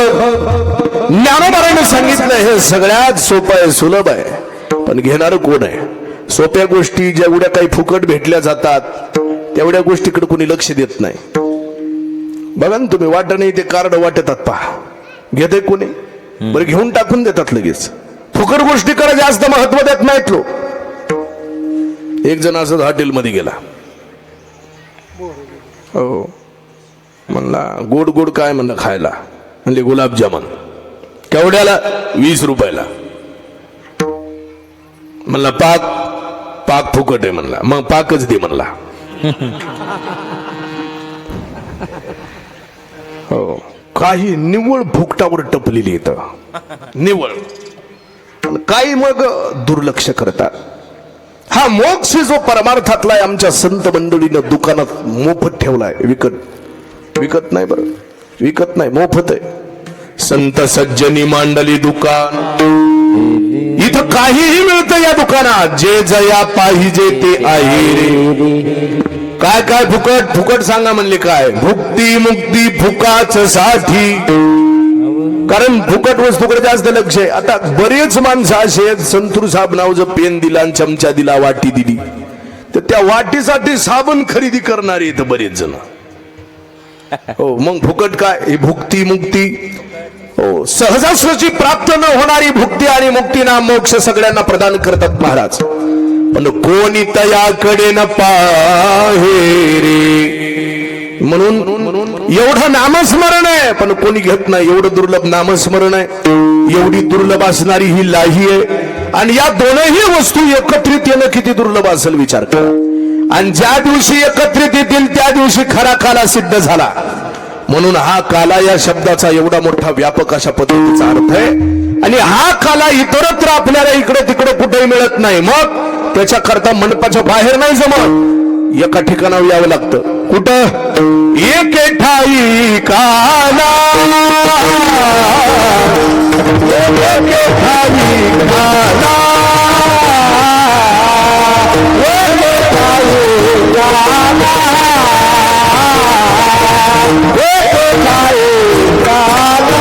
ज्ञानोबाराने सांगितलं हे सगळ्यात सोपं आहे सुलभ आहे पण घेणारं कोण आहे सोप्या गोष्टी जेवढ्या काही फुकट भेटल्या जातात तेवढ्या गोष्टीकडे कोणी लक्ष देत नाही बघा ना तुम्ही वाटत नाही ते कार्ड वाटतात पहा घेते कोणी बरं घेऊन टाकून देतात लगेच फुकट गोष्टीकडे जास्त महत्व देत नाहीत लोक एक जण असं हॉटेलमध्ये गेला हो म्हणला गोड गोड काय म्हणलं खायला म्हणले गुलाबजामुन केवढ्याला 20 रुपयाला म्हणला पाक फुकट आहे म्हणला मग पाकच दे म्हणला हो काही निव्वळ फुकटावर टपलेली येतं निव्वळ काही मग दुर्लक्ष करतात हा मोक्ष जो परमार्थातला आहे आमच्या संत मंडळीनं दुकानात मोफत ठेवलाय विकत नाही बरं विकत नाही मोफत आहे संत सज्जनी मांडली दुकान इथं काहीही मिळतं या दुकानात जे जया पाहिजे ते आहे रे काय काय फुकट सांगा म्हणले काय भुक्ती मुक्ती फुकाच साठी कारण फुकट वस्तूकडे जास्त लक्ष आहे आता बरेच माणसं असे आहेत संतूर साहेब नावचं पेन दिला आणि चमचा दिला वाटी दिली तर त्या वाटीसाठी साबण खरेदी करणारे इथं बरेच जण हो मग फुकट काय ही भुक्ती मुक्ती हो सहजासहजी प्राप्त न होणारी भुक्ती आणि मुक्ती ना मोक्ष सगळ्यांना प्रदान करतात महाराज पण कोणी तयाकडे न पाहे रे म्हणून एवढं नामस्मरण आहे पण कोणी घेत नाही एवढं दुर्लभ नामस्मरण आहे एवढी दुर्लभ असणारी ही लाही आहे आणि या दोनही वस्तू एकत्रित येणं किती दुर्लभ असेल विचार करा आणि ज्या दिवशी एकत्रित येतील त्या दिवशी खरा काला सिद्ध झाला म्हणून हा काला या शब्दाचा एवढा मोठा व्यापक अशा पद्धतीचा अर्थ आहे आणि हा काला इतरत्र आपल्याला इकडे तिकडे कुठेही मिळत नाही मग त्याच्या करता मंडपाच्या बाहेर नाही जमत एका ठिकाणावर यावं लागतं कुठं एके ठाई काला एके ठाई काला एके ठाई काला एके ठाई काला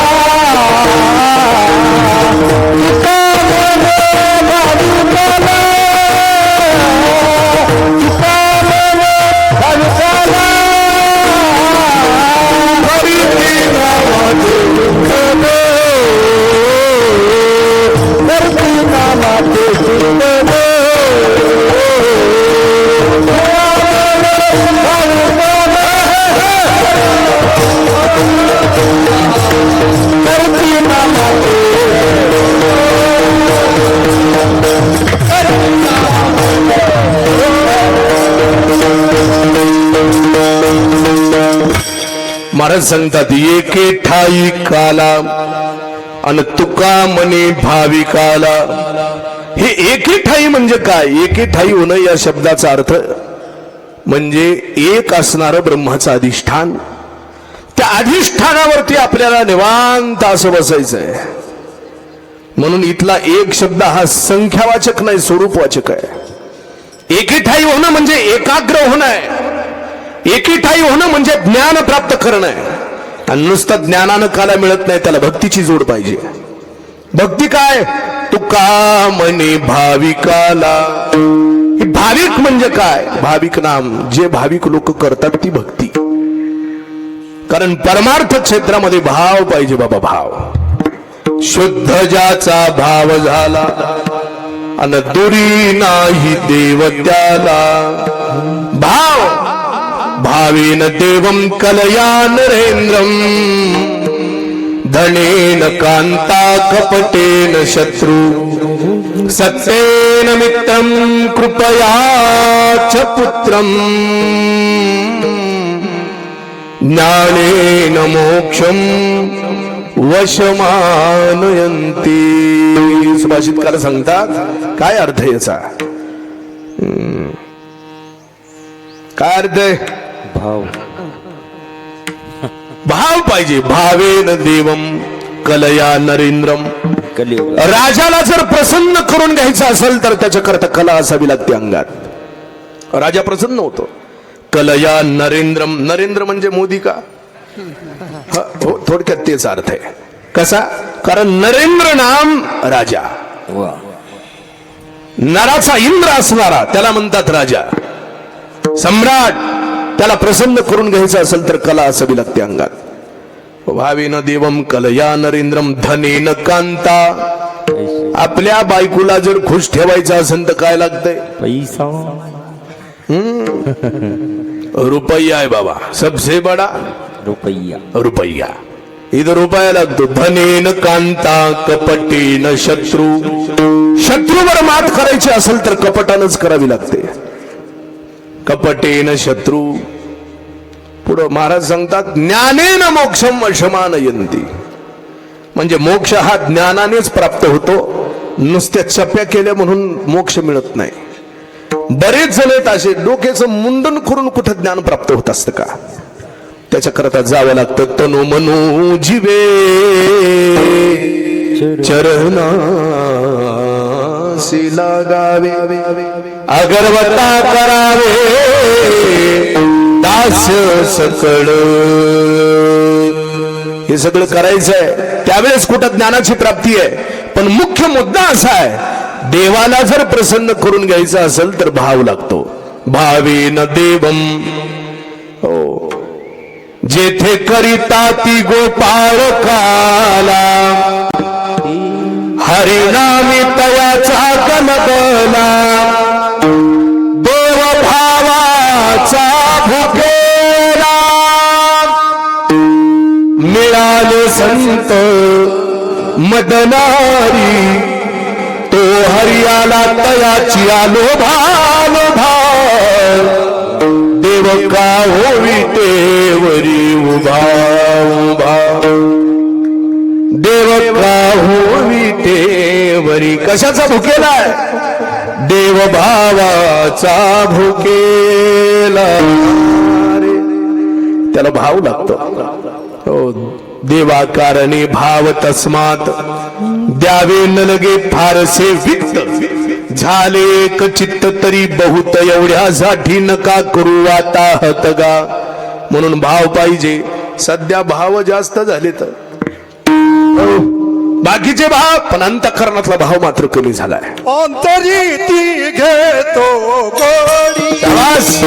महाराज सांगतात एके ठाई काला आणि तुका म्हणे भाविकाला हे एके ठाई म्हणजे काय एके ठाई होणं या शब्दाचा अर्थ म्हणजे एक असणारं ब्रह्माचं अधिष्ठान त्या अधिष्ठानावरती आपल्याला निवांत असं बसायचंय म्हणून इथला एक शब्द हा संख्यावाचक नाही स्वरूपवाचक आहे एके ठाई होणं म्हणजे एकाग्र होणं आहे एकी ठाई होणं म्हणजे ज्ञान प्राप्त करणं आहे आणि नुसतं ज्ञानानं काला मिळत नाही त्याला भक्तीची जोड पाहिजे भक्ती काय तुका म्हणे भाविकाला ही भाविक म्हणजे काय भाविक नाम जे भाविक लोक करतात ती भक्ती कारण परमार्थ क्षेत्रामध्ये भाव पाहिजे बाबा भाव शुद्ध ज्याचा भाव झाला अन दुरी नाही देव त्याला भाव भावेन देवं कलया नरेंद्रम धनेन कांता कपटेन शत्रु सत्येन मित्रं कृपया च पुत्रं ज्ञानेन मोक्षं वशमानयन्ति सुभाषितकार सांगतात काय अर्थ याचा काय अर्थ आहे? भाव भाव पाहिजे. भावेन देवम कलया नरेंद्रम. कलियुग राजाला जर प्रसन्न करून घ्यायचं असेल तर त्याच्याकरता कला असावी लागते अंगात. राजा प्रसन्न होतो. कलया नरेंद्रम. नरेंद्र म्हणजे मोदी का? हो, थोडक्यात तेच अर्थ आहे. कसा? कारण नरेंद्र नाम राजा. वा नराचा इंद्र असणारा त्याला म्हणतात राजा, सम्राट. त्याला प्रसन्न करून घ्यायचं असेल तर कला असावी लागते अंगात. भावेन देवम कलया नरेंद्रम धनेन कांता. आपल्या बायकोला जर खुश ठेवायचं असेल तर काय लागतंय? पैसा रुपया आहे बाबा. सबसे बडा रुपया रुपया. इथं रुपया लागतो. धनेन कांता कपटेन शत्रू. शत्रूवर मात करायची असेल तर कपटानच करावी लागते. कपटेन शत्रू. पुढं महाराज सांगतात ज्ञानेन मोक्षम वशमानयंती. म्हणजे मोक्ष हा ज्ञानानेच प्राप्त होतो. नुसत्या चप्या केल्या म्हणून मोक्ष मिळत नाही. बरेच जण आहेत असे डोक्याचं मुंडन करून कुठं ज्ञान प्राप्त होत असतं का? त्याच्याकरता जावं लागतं. तनु मनो जीवे चरणासी लागावे. अगरवता करावे दास सकळ. हे सगळं करायचंय त्यावेळेस कुठं ज्ञानाची प्राप्ती आहे. पण मुख्य मुद्दा असा आहे, देवाला जर प्रसन्न करून घ्यायचं असेल तर भाव लागतो. भावेन देवम. हो, जेथे करिता ती गोपाळ काला. हरिनामी तयाचा गणगला. देव भावाचा भुकेला. मिळाले संत मदनारी. तो हरियाला तयाची आलो भाव भाव. देव का होवी तेवरी उभा उभा. देव का होवी तेवरी. कशाचा भुकेलाय? देव भावाचा भुकेला. त्याला भाव लागतो. हो, देवाकारणे भाव तस्मात द्यावे न लगे फारसे वित्त. झाले कचित्त तरी बहुत एवढ्यासाठी नका करू आता हतगा. म्हणून भाव पाहिजे. सध्या भाव जास्त झाले तर बाकीचे भाव, पण अंतःकरणातला भाव मात्र कमी झालाय. अंतरी ती घेतो गोडी. शाबास.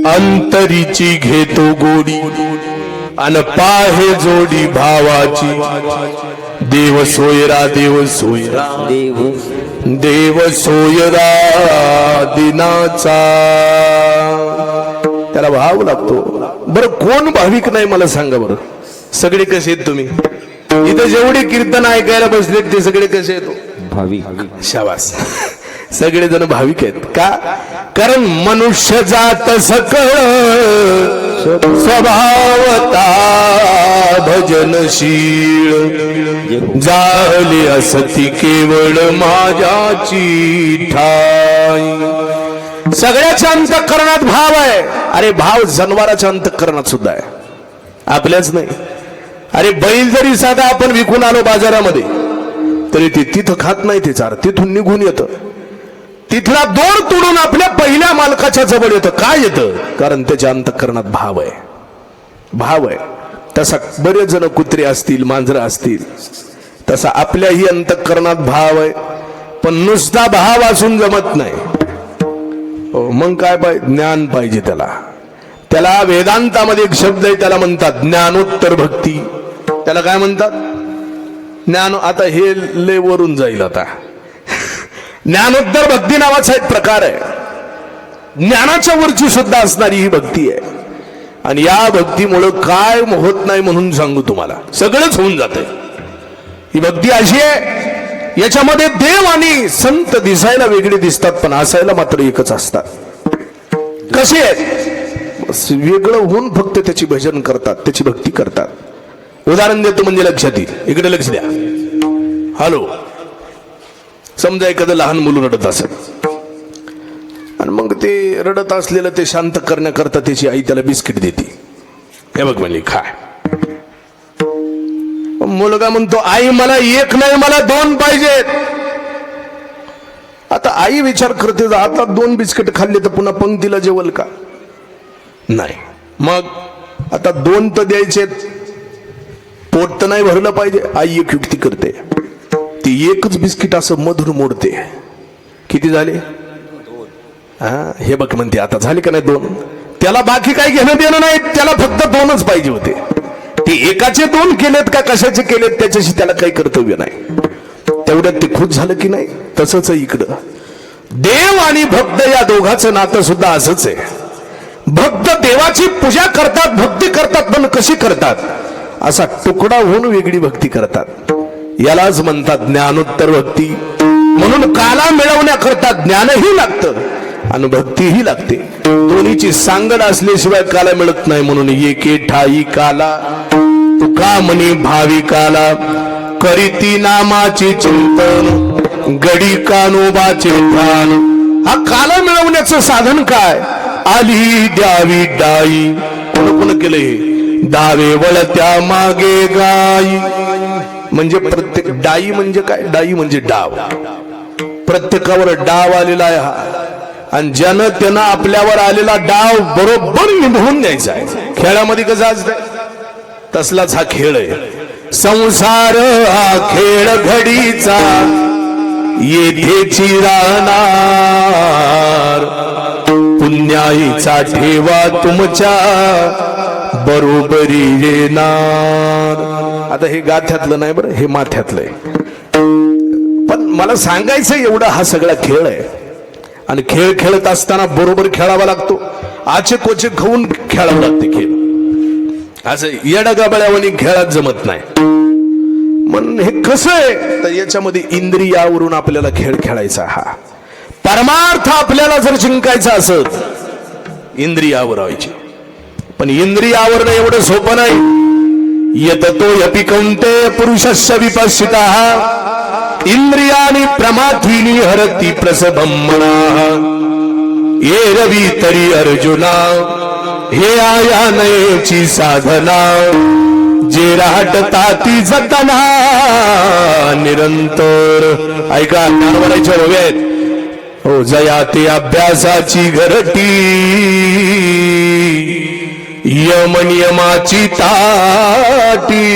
अंतरीची घेतो गोडी अन पाहे जोडी भावाची. देव सोयरा देव सोयरा देव देव सोयरा दिनाचा. त्याला भाव लागतो. बरं कोण भाविक नाही मला सांगा बरं. सगळे कसे आहेत तुम्ही? इथं जेवढे कीर्तन ऐकायला बसलेत ते सगळे कसे आहेत? भाविक. शाबास. सगळेजण भाविक आहेत का? कारण मनुष्य जात सकळ स्वभावता भजनशील. झाली असती केवळ माझ्याची ठाई. सगळ्याच्या अंतःकरणात भाव आहे. अरे भाव जनावराच्या अंतःकरणात सुद्धा आहे, आपल्याच नाही. अरे बैल जरी साधा आपण विकून आलो बाजारामध्ये तरी ते तिथं खात नाही ते चार, तिथून निघून येतं. तिथला दोर तोडून आपल्या पहिल्या मालकाच्या जवळ येतं. काय येतं? कारण त्याच्या अंतःकरणात भाव आहे. भाव आहे. तसा बरेच जण कुत्रे असतील, मांजरं असतील, तसा आपल्याही अंतःकरणात भाव आहे, पण नुसता भाव असून जमत नाही. हो, मग काय पाहिजे? ज्ञान पाहिजे त्याला. त्याला वेदांतामध्ये एक शब्द आहे, त्याला म्हणतात ज्ञानोत्तर भक्ती. त्याला काय म्हणतात? ज्ञान. आता हे लय वरून जाईल. आता ज्ञानोत्तर भक्ती नावाचा एक प्रकार आहे. ज्ञानाच्या वरची सुद्धा असणारी ही भक्ती आहे. आणि या भक्तीमुळे काय होत नाही म्हणून सांगू तुम्हाला, सगळंच होऊन जातंय. ही भक्ती अशी आहे, याच्यामध्ये देव आणि संत दिसायला वेगळे दिसतात, पण असायला मात्र एकच असतात. कसे आहेत? वेगळं होऊन फक्त त्याची भजन करतात, त्याची भक्ती करतात. उदाहरण देतो म्हणजे लक्षात येईल. इकडे लक्ष द्या. हॅलो. समजा एखादं लहान मुलं रडत असेल आणि मग ते रडत असलेलं ते शांत करण्याकरता त्याची आई त्याला बिस्किट देते. हे बघ म्हणली खा. मुलगा म्हणतो आई मला एक नाही, मला 2 पाहिजेत. आता आई विचार करते, आता 2 बिस्किट खाल्ले तर पुन्हा पंक्तीला जेवल का? नाही. मग आता 2 तर द्यायचे, पोट तर नाही भरलं पाहिजे. आई एक युक्ती करते, ती एकच बिस्किट असं मधुर मोडते. किती झाले? हे बघ म्हणते आता झाले का नाही 2. त्याला बाकी काही घेणं देणं नाही, त्याला फक्त 2च पाहिजे होते. ते एकाचे 2 केलेत का कशाचे केलेत त्याच्याशी त्याला काही कर्तव्य नाही. तेवढ्यात ते खुश झालं की नाही. तसंच इकडं देव आणि भक्त या दोघांचं नातं सुद्धा असंच आहे. भक्त देवाची पूजा करतात, भक्ती करतात, पण कशी करतात? असा तुकडा होऊन वेगळी भक्ती करतात. यालाच म्हणतात ज्ञानोत्तर भक्ती. म्हणून काला मिळवण्याकरता ज्ञानही लागतं आणि भक्तीही लागते. दोन्हीची सांगड असल्याशिवाय काला मिळत नाही. म्हणून एके ठाई काला तुका म्हणे भावी काला, करीती नामाचे चिंतन गडी कानोबाचे ध्यान. हा काला मिळवण्याचं साधन काय? आली द्यावी डाई. कोण केलं हे? डावे वळत्या मागे गाई. म्हणजे प्रत्येक डाई म्हणजे काय? डाई म्हणजे डाव. प्रत्येकावर डाव आलेला आहे हा, आणि ज्यानं त्यानं आपल्यावर आलेला डाव बरोबर निभवून द्यायचा आहे. खेळामध्ये कसं असतंय तसलाच हा खेळ आहे. संसार हा खेळ घडीचा येथेची राहणार, पुण्याईचा ठेवा तुमच्या बरोबरी येणार. आता हे गाथ्यातलं नाही बरं, हे माथ्यातलं आहे. पण मला सांगायचं एवढा हा सगळा खेळ आहे. आणि खेळ खेळत असताना बरोबर खेळावा लागतो. आचे कोचे खाऊन खेळावं लागते खेळ. असं येडागाबळ्यावानी खेळात जमत नाही. म्हणून हे कसं आहे तर याच्यामध्ये इंद्रियावरून आपल्याला खेळ खेळायचा. हा परमार्थ आपल्याला जर जिंकायचा असत इंद्रियावर व्हायचे, पण इंद्रियावर एवढं सोपं नाही. यततो यपि कौन्तेय पुरुषस्य विपश्चितः इंद्रियानि प्रमाथीनि हरति प्रसभं मनः. ये रवी तरी अर्जुना हे आया नयेची साधना, जे राहटता ती जतना निरंतर. ऐका ज्ञानवराच्या ओव्यात, हो जया ते अभ्यासाची घरटी, यमनियमाची ताटी,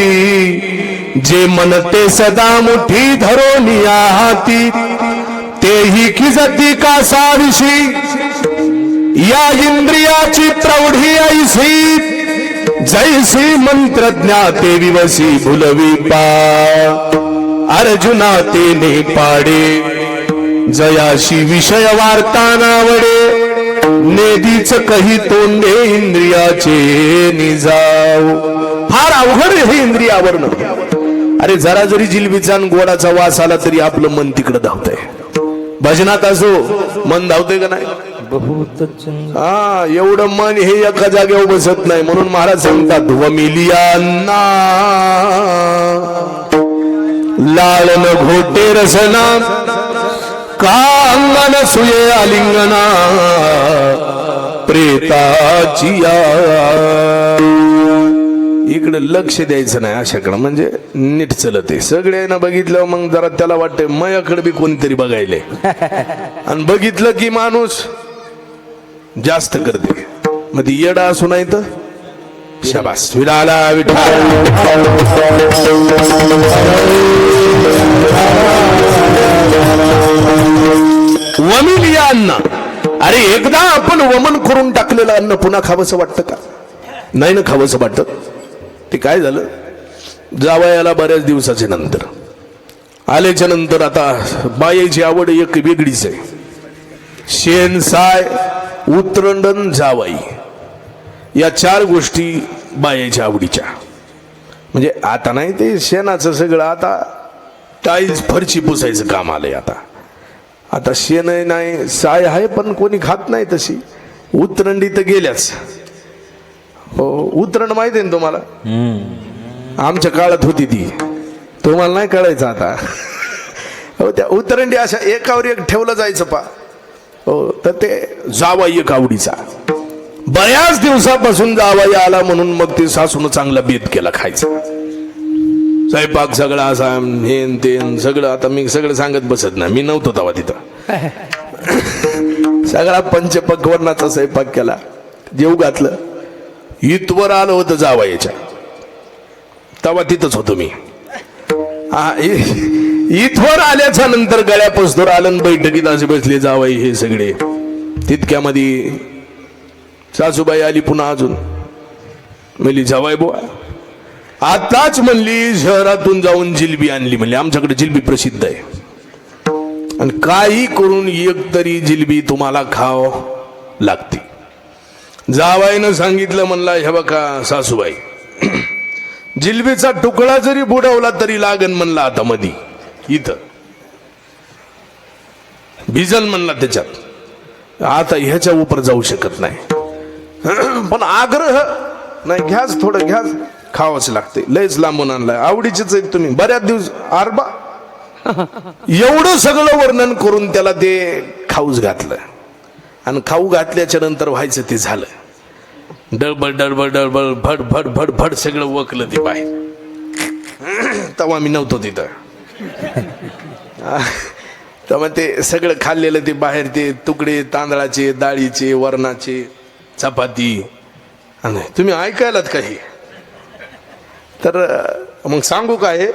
जे म्हणते सदा मुठी धरोनी हाती, तेही खिजती कासाविषयी, या इंद्रियाची प्रौढी ऐसी, जैसी मंत्रज्ञाते विवसी भुलवी पा. अर्जुना तेने पाडे, जयाशी विषय वार्ता नावडे, नेदीच कही तोंडे इंद्रियाचे निजाव. फार अवघड हे इंद्रियावरनं. अरे जरा जरी जिलबीचा आणि गोडाचा वास आला तरी आपलं मन तिकडे धावतंय. भजनात असो मन धावतंय का नाही? हा एवढं मन हे एका जागेवर बसत नाही. म्हणून महाराज सांगतात वमिलियांना लालन घोटे रसना, का अंगण सुये आलिंगना प्रेताची. इकडे लक्ष द्यायचं नाही अशाकडं, म्हणजे नीट चलत आहे. सगळ्यांना बघितलं मग जरा त्याला वाटतंय मयाकडे बी कोणीतरी बघायले, आणि बघितलं की माणूस जास्त करते. मग ती येडा असू नाही तर शाबास विडाला विठ्ठल वमिलिया अन्न. अरे एकदा आपण वमन करून टाकलेलं अन्न पुन्हा खावंसं वाटतं का? नाही ना खावंसं वाटत. ते काय झालं, जावयाला बऱ्याच दिवसाच्या नंतर आल्याच्या नंतर आता बायाची आवड एक वेगळीच आहे. शेण साय उतरंडन जावाई या 4 गोष्टी बायाच्या आवडीच्या. म्हणजे आता नाही ते शेणाचं सगळं, आता टाईल्स फरची पुसायचं काम आलंय. आता शेण नाही साय आहे पण कोणी खात नाही तशी. उतरंडी तर गेल्याच. हो उतरण माहिती आहे ना तुम्हाला, आमच्या काळात होती ती, तुम्हाला नाही कळायचं आता. हो त्या उतरंडी अशा एकावर एक ठेवलं जायचं पा. हो तर ते जावाई एक आवडीचा. बऱ्याच दिवसापासून जावाई आला म्हणून मग ते सासून चांगला बेत केला खायचा. स्वयंपाक सगळा असा हेन तेन सगळं. आता मी सगळं सांगत बसत नाही, मी नव्हतो तेव्हा तिथं. सगळा पंचपक्वान्नाचा स्वयंपाक केला, जेव घातलं. इथवर आलं होतं जावयाच्या, तेव्हा तिथंच होतो मी. इथवर आल्याच्या नंतर गळ्यापासून आलं बैठकीत असे बसले जावई हे सगळे. तितक्यामध्ये सासूबाई आली पुन्हा अजून. म्हणली जावाई बुवा आताच म्हणली शहरातून जाऊन जिलबी आणली. म्हणली आमच्याकडे जिलबी प्रसिद्ध आहे आणि काही करून एक तरी जिलबी तुम्हाला खाव लागते. जावाईनं सांगितलं, म्हणला हे बघा सासूबाई जिलबीचा तुकडा जरी बुडवला तरी लागन म्हणला. आता मधी इथं भिजल म्हणला त्याच्यात, आता ह्याच्या उपर जाऊ शकत नाही. पण आग्रह नाही, घ्याच थोडं घ्याच, खावंच लागते. लयच लांबून आणलाय, आवडीचेच आहेत तुम्ही. बऱ्याच दिवस आरबा एवढं सगळं वर्णन करून त्याला ते खाऊच घातलं. आणि खाऊ घातल्याच्या नंतर व्हायचं ते झालं. डळबळ डळबळ डळबळ भड भड भड भड सगळं वकलं ते बाहेर. तेव्हा मी नव्हतो तिथं. तेव्हा ते सगळं खाल्लेलं ते बाहेर, ते तुकडे तांदळाचे, डाळीचे, वरणाचे, चपाती. आणि तुम्ही ऐकायलात काही तर मग सांगू काय,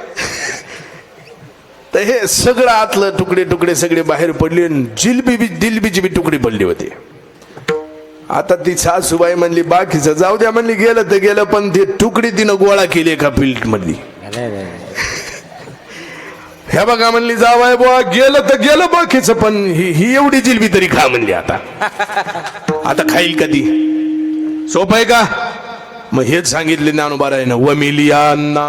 तर हे सगळं आतलं तुकडे तुकडे सगळे बाहेर पडले. जिलबीची बी तुकडे पडले होते. आता ती सासूबाई म्हणली बाकीचं जाऊ द्या म्हणली, गेलं तर गेलं, पण ते तुकडे तिनं गोळा केली एका प्लेट मधली. ह्या बघा म्हणली जावाय बुवा गेलं तर गेलं बाकीचं, पण ही एवढी जिलबी तरी खा म्हणली. आता खाईल कधी, सोपं आहे का? मग हेच सांगितले ज्ञानोबारायनं, वमिलियांना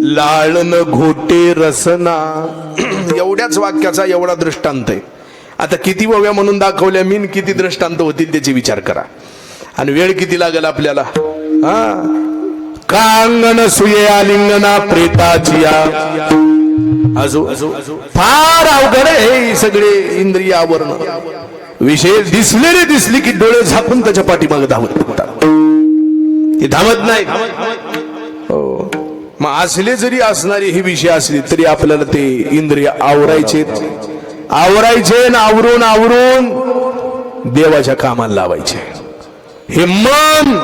लाळन घोटे रसना. एवढ्याच वाक्याचा एवढा दृष्टांत आहे. आता किती वव्या म्हणून दाखवल्या मी, किती दृष्टांत होतील त्याचे विचार करा. आणि वेळ किती लागेल आपल्याला. कांगण सुये आलिंगना प्रेताची फार अवघड हे सगळे इंद्रिय आवरण. विषय दिसली की डोळे झाकून त्याच्या पाठीमागे धावत होतात, ते धावत नाही. हो मग असले जरी असणारे हे विषय असले तरी आपल्याला ते इंद्रिय आवरायचे ना आवरून देवाच्या कामाला लावायचे. हे मन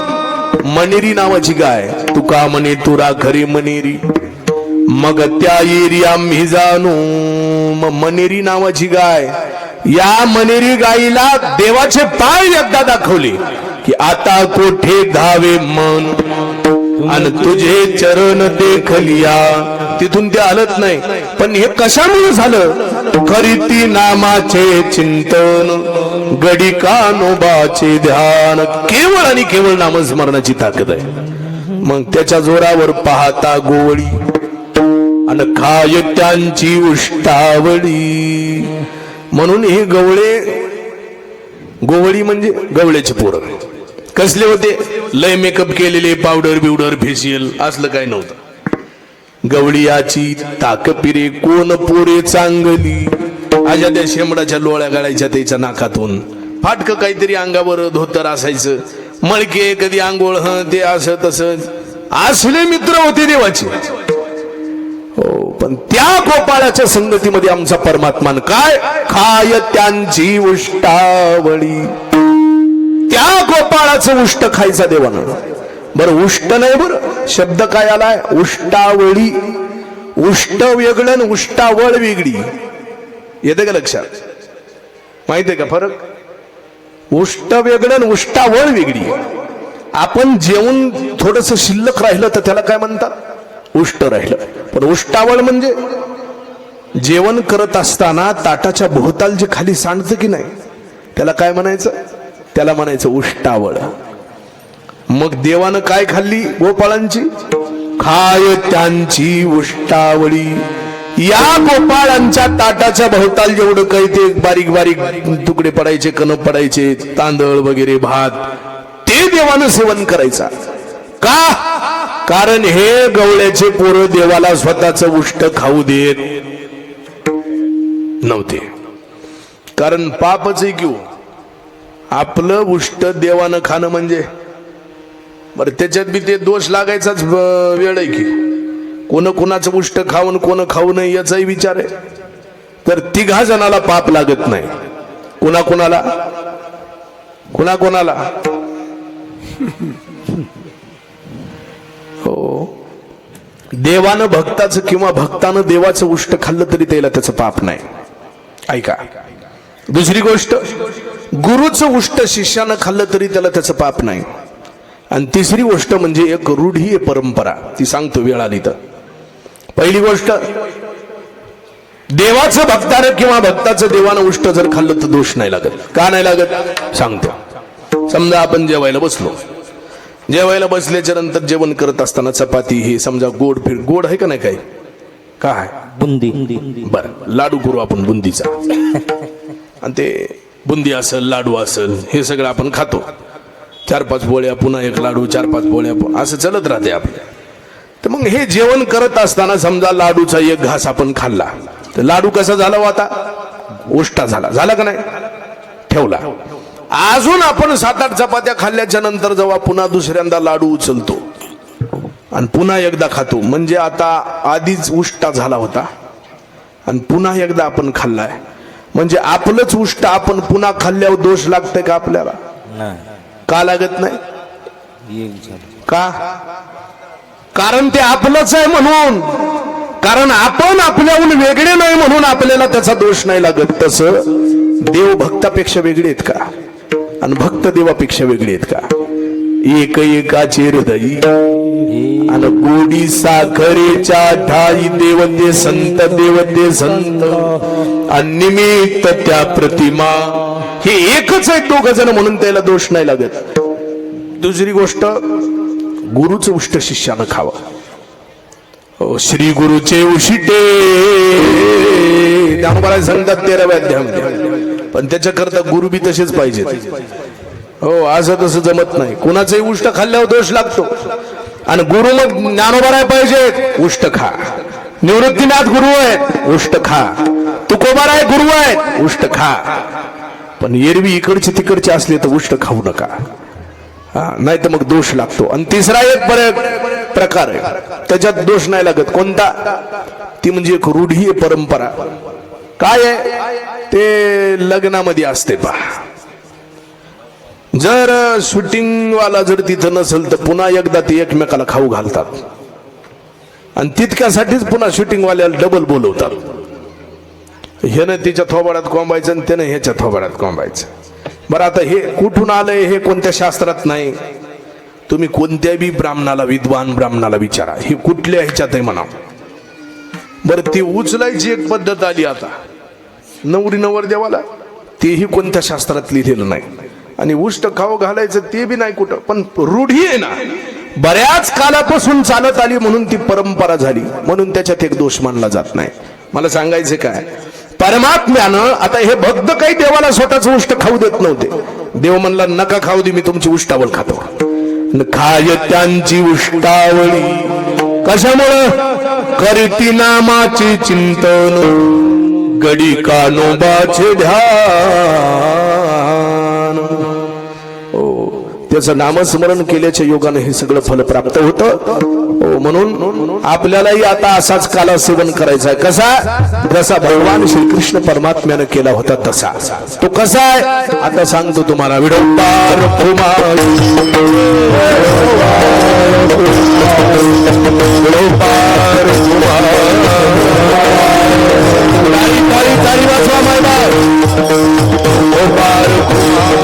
मनेरी नावाची गाय, तुका म्हणे तुरा खरी मनेरी, मग त्या येरी आम्ही जाणू. मग मनेरी नावाची गाय, या मनेरी गाईला देवाचे पाय एकदा दाखवले की आता कोठे धावे मन, आणि तुझे चरण देखलिया. तिथून ते हलत नाही. पण हे कशामुळे झालं? करीती नामाचे चिंतन, गडी कानोबाचे ध्यान. केवळ आणि केवळ नामस्मरणाची ताकद आहे. मग त्याच्या जोरावर पाहता गोवळी आणि खाय त्यांची उष्टावळी. म्हणून हे गोवळी म्हणजे गवळ्याचे पोरं. कसले होते? लय मेकअप केलेले, पावडर बिवडर फेशियल असलं काय नव्हतं. गवळीयाची ताकपिरे कोण पोरे चांगली, अशा त्या शेंबडाच्या लोळ्या गाळायच्या त्याच्या नाकातून. फाटक काहीतरी अंगावर धोतर असायचं, मळके कधी आंघोळ ते असं तसं. असले मित्र होते देवाचे. हो पण त्या गोपाळाच्या संगतीमध्ये आमचा परमात्मा काय, खाय त्यांची उष्टावळी. त्या गोपाळाचं उष्ट खायचा देवानं. बरं उष्ट नाही, बरं शब्द काय आलाय उष्टावळी. उष्ट वेगळं आणि उष्टावळ वेगळी. येते का लक्षात? माहितीये का फरक? उष्ट वेगळं आणि उष्टावळ वेगळी. आपण जेवण थोडस शिल्लक राहिलं तर त्याला काय म्हणतात? उष्ट राहिलं. पण उष्टावळ म्हणजे जेवण करत असताना ताटाच्या भोवताल जे खाली सांडतं की नाही त्याला काय म्हणायचं? त्याला म्हणायचं उष्टावळ. मग देवानं काय खाल्ली गोपाळांची? खाय त्यांची उष्टावळी. या गोपाळांच्या ताटाच्या भोवताल जेवढं काही ते बारीक बारीक तुकडे पडायचे, कण पडायचे, तांदळ वगैरे भात, ते देवानं सेवन करायचा. का? कारण हे गवळ्याचे पोरं देवाला स्वतःच उष्ट खाऊ देत नव्हते. कारण पापच आहे की आपलं उष्ट देवानं खाणं म्हणजे. बरं त्याच्यात बी ते दोष लागायचाच वेळ आहे की कोण कोणाचं उष्ट खाऊन कोण खाऊ नये याचाही विचार आहे. तर तिघा जणाला पाप लागत नाही. कोणाकोणाला? कोणाकोणाला? हो, देवानं भक्ताचं किंवा भक्तानं देवाचं उष्ट खाल्लं तरी त्याला त्याचं पाप नाही. ऐका, दुसरी गोष्ट, गुरुचं उष्ट शिष्यानं खाल्लं तरी त्याला त्याचं पाप नाही. आणि तिसरी गोष्ट म्हणजे एक रूढी आहे, परंपरा, ती सांगतो वेळ आली तर. पहिली गोष्ट, देवाचं भक्तानं किंवा भक्ताचं देवानं उष्ट जर खाल्लं तर दोष नाही लागत. का नाही लागत सांगतो. समजा आपण जेवायला बसलो, जेवायला बसल्याच्या नंतर जेवण करत असताना चपाती हे समजा गोड आहे का नाही? काय काय बुंदी. बरं, लाडू करू आपण बुंदीचा. आणि ते बुंदी असेल, लाडू असेल, हे सगळं आपण खातो. 4-5 पोळ्या, पुन्हा एक लाडू, 4-5 पोळ्या, असं चलत राहते आपल्या. तर मग हे जेवण करत असताना समजा लाडूचा एक घास आपण खाल्ला, तर लाडू कसा झाला हो आता? उष्टा झाला. झाला का नाही? ठेवला. अजून आपण 7-8 चपात्या खाल्ल्याच्या नंतर जेव्हा पुन्हा दुसऱ्यांदा लाडू उचलतो आणि पुन्हा एकदा खातो, म्हणजे आता आधीच उष्टा झाला होता आणि पुन्हा एकदा आपण खाल्लाय, म्हणजे आपलंच उष्ट आपण पुन्हा खाल्ल्यावर दोष लागतंय का आपल्याला? का लागत नाही? का? कारण ते आपलंच आहे म्हणून. कारण आपण आपल्याहून वेगळे नाही म्हणून आपल्याला त्याचा दोष नाही लागत. तसं देव भक्तापेक्षा वेगळे आहेत का? आणि भक्त देवापेक्षा वेगळे आहेत का? एक एकाचे हृदयी आणि गोडी साखरेच्या ठाई देवते संत, देवते संत आणि निमित्त त्या प्रतिमा. हे एकच आहे दोघ जण म्हणून त्याला दोष नाही लागत. दुसरी गोष्ट, गुरुचं उष्ट शिष्यानं खावं. श्री गुरुचे उशिटे ज्ञानोबा सांगतात 13व्या अध्यायामध्ये. पण त्याच्याकरता गुरु बी तसेच पाहिजेत. हो, असं तसं जमत नाही. कुणाचंही उष्ट खाल्ल्यावर दोष लागतो. आणि गुरु मग ज्ञानोबा पाहिजेत, उष्ट खा. निवृत्तीनाथ गुरु आहेत, उष्ट खा. तुकोबाराय गुरु आहेत, उष्ट खा. पण एरवी इकडचे तिकडचे असले तर उष्ट खाऊ नका, नाही तर मग दोष लागतो. आणि तिसरा एक प्रकार आहे त्याच्यात दोष नाही लागत. कोणता? ती म्हणजे एक रूढी आहे, परंपरा. काय आहे ते? लग्नामध्ये असते पहा. जर शूटिंग वाला जर तिथं नसेल तर पुन्हा एकदा ते एकमेकाला खाऊ घालतात आणि तितक्यासाठीच पुन्हा शूटिंग वाल्याला डबल बोलवतात. ह्यानं तिच्या थोबाडात कोंबायचं आणि त्यानं ह्याच्या थोबाडात कोंबायचं. बरं, आता हे कुठून आलंय? हे कोणत्या शास्त्रात नाही. तुम्ही कोणत्या बी ब्राह्मणाला, विद्वान ब्राह्मणाला विचारा, हे कुठल्या ह्याच्यात आहे म्हणा. बरं, ती उचलायची एक पद्धत आली आता नवरी नवर देवाला, तेही कोणत्या शास्त्रात लिहिलेलं नाही. आणि उष्ट खाऊ घालायचं ते बी नाही कुठं. पण रूढी आहे ना, बऱ्याच कालापासून चालत आली म्हणून ती परंपरा झाली, म्हणून त्याच्यात एक दोष मानला जात नाही. मला सांगायचं काय, परमात्म्यानं, आता हे भक्त काही देवाला स्वतःच उष्ट खाऊ देत नव्हते. देव म्हणला नका खाऊ दे, मी तुमची उष्टावळ खातो. खाय त्यांची उष्टावळी. कशामुळं? करती नामाचे चिंतन, गडी कानोबाचे ध्यान. त्याचं नामस्मरण केल्याच्या योगाने हे सगळं फल प्राप्त होतं. म्हणून आपल्यालाही आता असाच काला सेवन करायचा आहे. कसा? जसा भगवान श्रीकृष्ण परमात्म्याने केला होता तसा. तो कसा आहे आता सांगतो तुम्हाला. विडंबार कुमार विडंबार कुमार तारी तारी वाचवा मायबा. विडंबार कुमार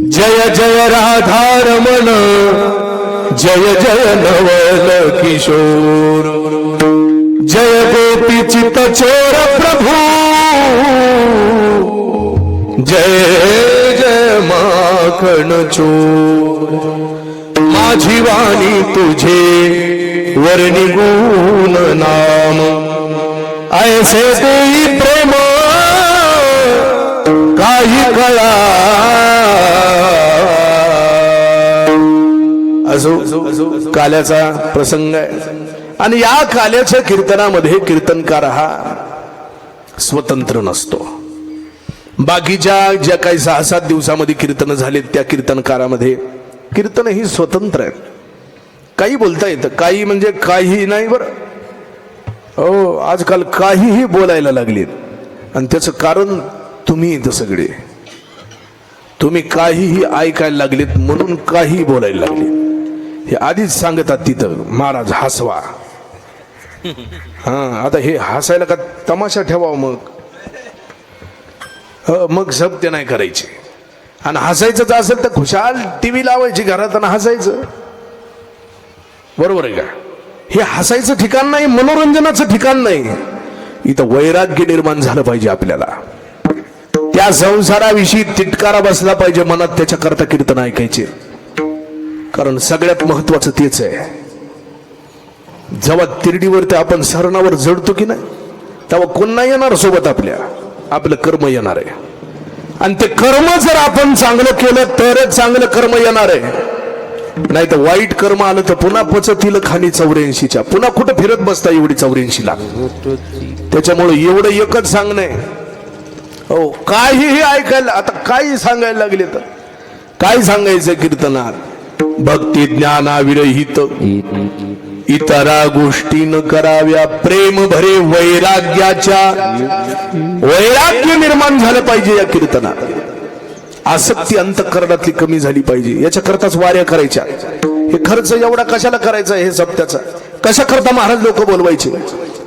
जय जय राधारमण जय जय नवल किशोर जय गोपी चित चोर प्रभु जय जय माखण चोर. माझी वाणी तुझे वर्णी गुण नाम ऐसे देई प्रेम काही कळा. असो काल्याचा प्रसंग आहे आणि या काल्याच्या कीर्तनामध्ये कीर्तनकार हा स्वतंत्र नसतो. बाकीच्या ज्या काही 6-7 दिवसामध्ये कीर्तन झाले त्या कीर्तनकारामध्ये कीर्तन ही स्वतंत्र आहेत. काही बोलता येतं, काही म्हणजे काही नाही बरं. हो, आजकाल काहीही बोलायला लागलेत आणि त्याचं कारण तुम्ही इथं सगळे तुम्ही काहीही ऐकायला लागलेत म्हणून काही बोलायला लागले. हे आधीच सांगतात तिथं महाराज हसवा. हा, आता हे हसायला का तमाशा ठेवाव मग सत्य नाही करायचे. आणि हसायचंच असेल तर खुशाल टीव्ही लावायची घरात आणि हसायचं. बरोबर आहे का? हे हसायचं ठिकाण नाही, मनोरंजनाचं ठिकाण नाही. इथं वैराग्य निर्माण झालं पाहिजे आपल्याला. त्या संसाराविषयी तिटकारा बसला पाहिजे मनात. त्याच्याकरता कीर्तन ऐकायचे. कारण सगळ्यात महत्वाचं तेच आहे. जेव्हा तिरडीवरती आपण सरणावर जडतो की नाही तेव्हा कोण नाही येणार सोबत आपल्या. आपलं कर्म येणार आहे आणि ते कर्म जर आपण चांगलं केलं तरच चांगलं कर्म येणार आहे. नाही तर वाईट कर्म आलं तर पुन्हा पचतील खाली 84च्या. पुन्हा कुठं फिरत बसता एवढी 84ला. त्याच्यामुळे एवढं एकच सांगणं. हो, काहीही ऐकायला आता काही सांगायला लागले तर काय सांगायचं कीर्तनात? भक्ती ज्ञानाविरहित इतरा गोष्टी न कराव्या प्रेम भरे वैराग्याच्या. वैराग्य निर्माण झालं पाहिजे या कीर्तनात. आसक्ती अंतःकरणातली कमी झाली पाहिजे. याच्या करताच वाऱ्या करायच्या. हे खर्च एवढा कशाला करायचा? हे सप्त्याचा कशा करता महाराज लोक बोलवायचे?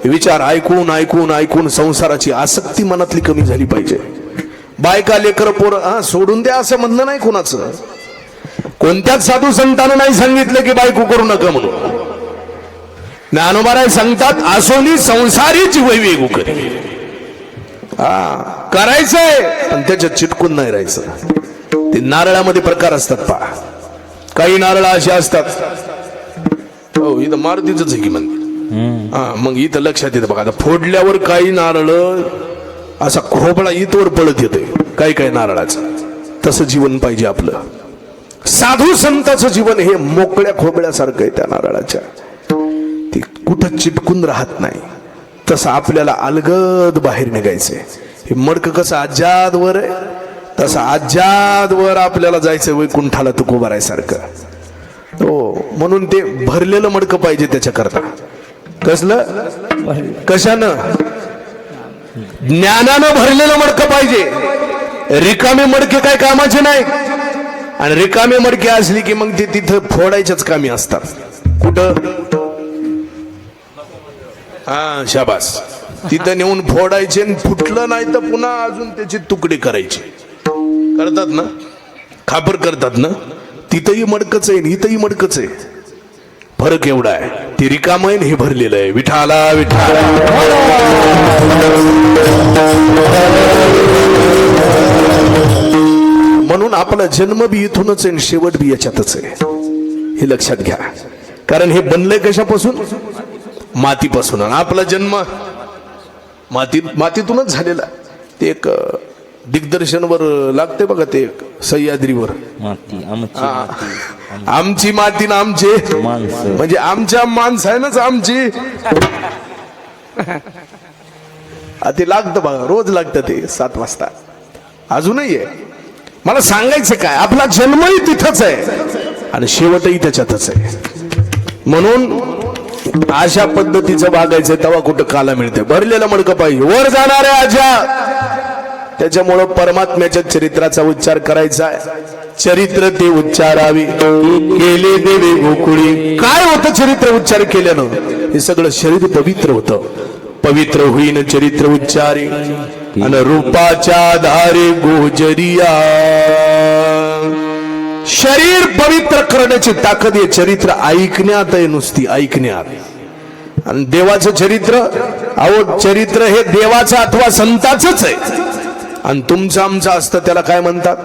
विचार ऐकून ऐकून ऐकून संसाराची आसक्ती मनातली कमी झाली पाहिजे. बायका लेकर पोर सोडून द्या असं म्हणणं नाही कुणाचं. कोणत्याच साधू संतांना नाही सांगितलं की बायको करू नका म्हणून. ज्ञानोबा सांगतात आसोनी संसारीची वैवेगू करी. करायचंय पण त्याच्यात चिटकून नाही राहायचं. ते नारळामध्ये प्रकार असतात पहा. काही नारळ असे असतात. हो, इथं मारुतीच आहे की मंदिर. मग इथं लक्षात येतं बघा. आता फोडल्यावर काही नारळ असा खोबळा इथवर पळत येते काही काही नारळाचं. तसं जीवन पाहिजे आपलं. साधू संतांचं जीवन हे मोकळ्या खोबळ्यासारखं आहे. त्या नारळाच्या ती कुठं चिटकून राहत नाही. तसं आपल्याला अलगद बाहेर निघायचंय. हे मडकं कसं आज्याद वर आहे तसं आज्याद वर आपल्याला जायचं वैकुंठाला तुकोबारायसारखं. हो, म्हणून ते भरलेलं मडकं पाहिजे. त्याच्याकरता कसलं? कशानं? ज्ञानानं भरलेलं मडकं पाहिजे. रिकामे मडके काय कामाचे नाही. आणि रिकामे मडके असली की मग ते तिथं फोडायच्याच कामी असतात. कुठं? शाबास. तिथं नेऊन फोडायचे. फुटलं नाही तर पुन्हा अजून त्याचे तुकडे करायचे. करतात ना, खापर करतात ना. तिथंही मडकच आहे इथंही मडकच आहे. फरक एवढा आहे. ते रिकाम आहे हे भरलेलं आहे. विठाला विठाला. म्हणून आपला जन्म बी इथूनच आहे शेवट बी याच्यातच आहे. हे लक्षात घ्या. कारण हे बनलंय कशापासून? मातीपासून. आणि आपला जन्म मातीतूनच झालेला. ते एक दिग्दर्शनवर लागते बघा, ते एक सह्याद्रीवर, माती आमची हा. माती, आमची माती ना आमचे माणसं. म्हणजे आमच्या माणसं आहे नाच आमची. ते लागतं बघा, रोज लागतं ते 7 वाजता. अजूनही आहे. मला सांगायचं काय, आपला जन्मही तिथंच आहे आणि शेवटही त्याच्यातच आहे. म्हणून अशा पद्धतीचं वागायचं, तेव्हा कुठं काला मिळते. भरलेलं मडकं पाहिजे, वर जाणाऱ्या आजा. त्याच्यामुळं परमात्म्याच्या चरित्राचा उच्चार करायचा आहे. चरित्र ते उच्चारावे केले देवे गोकुळी. काय होतं चरित्र उच्चार केल्यानं? हे सगळं शरीर पवित्र होतं. पवित्र होईन चरित्र उच्चारे आणि रूपाच्या धारे गोजरिया. शरीर पवित्र करण्याची ताकद आहे चरित्र ऐकण्यात आहे, नुसती ऐकण्यात. आणि देवाचं चरित्र, अहो चरित्र हे देवाचं अथवा संताचंच आहे. आणि तुमचं आमचं असतं त्याला काय म्हणतात?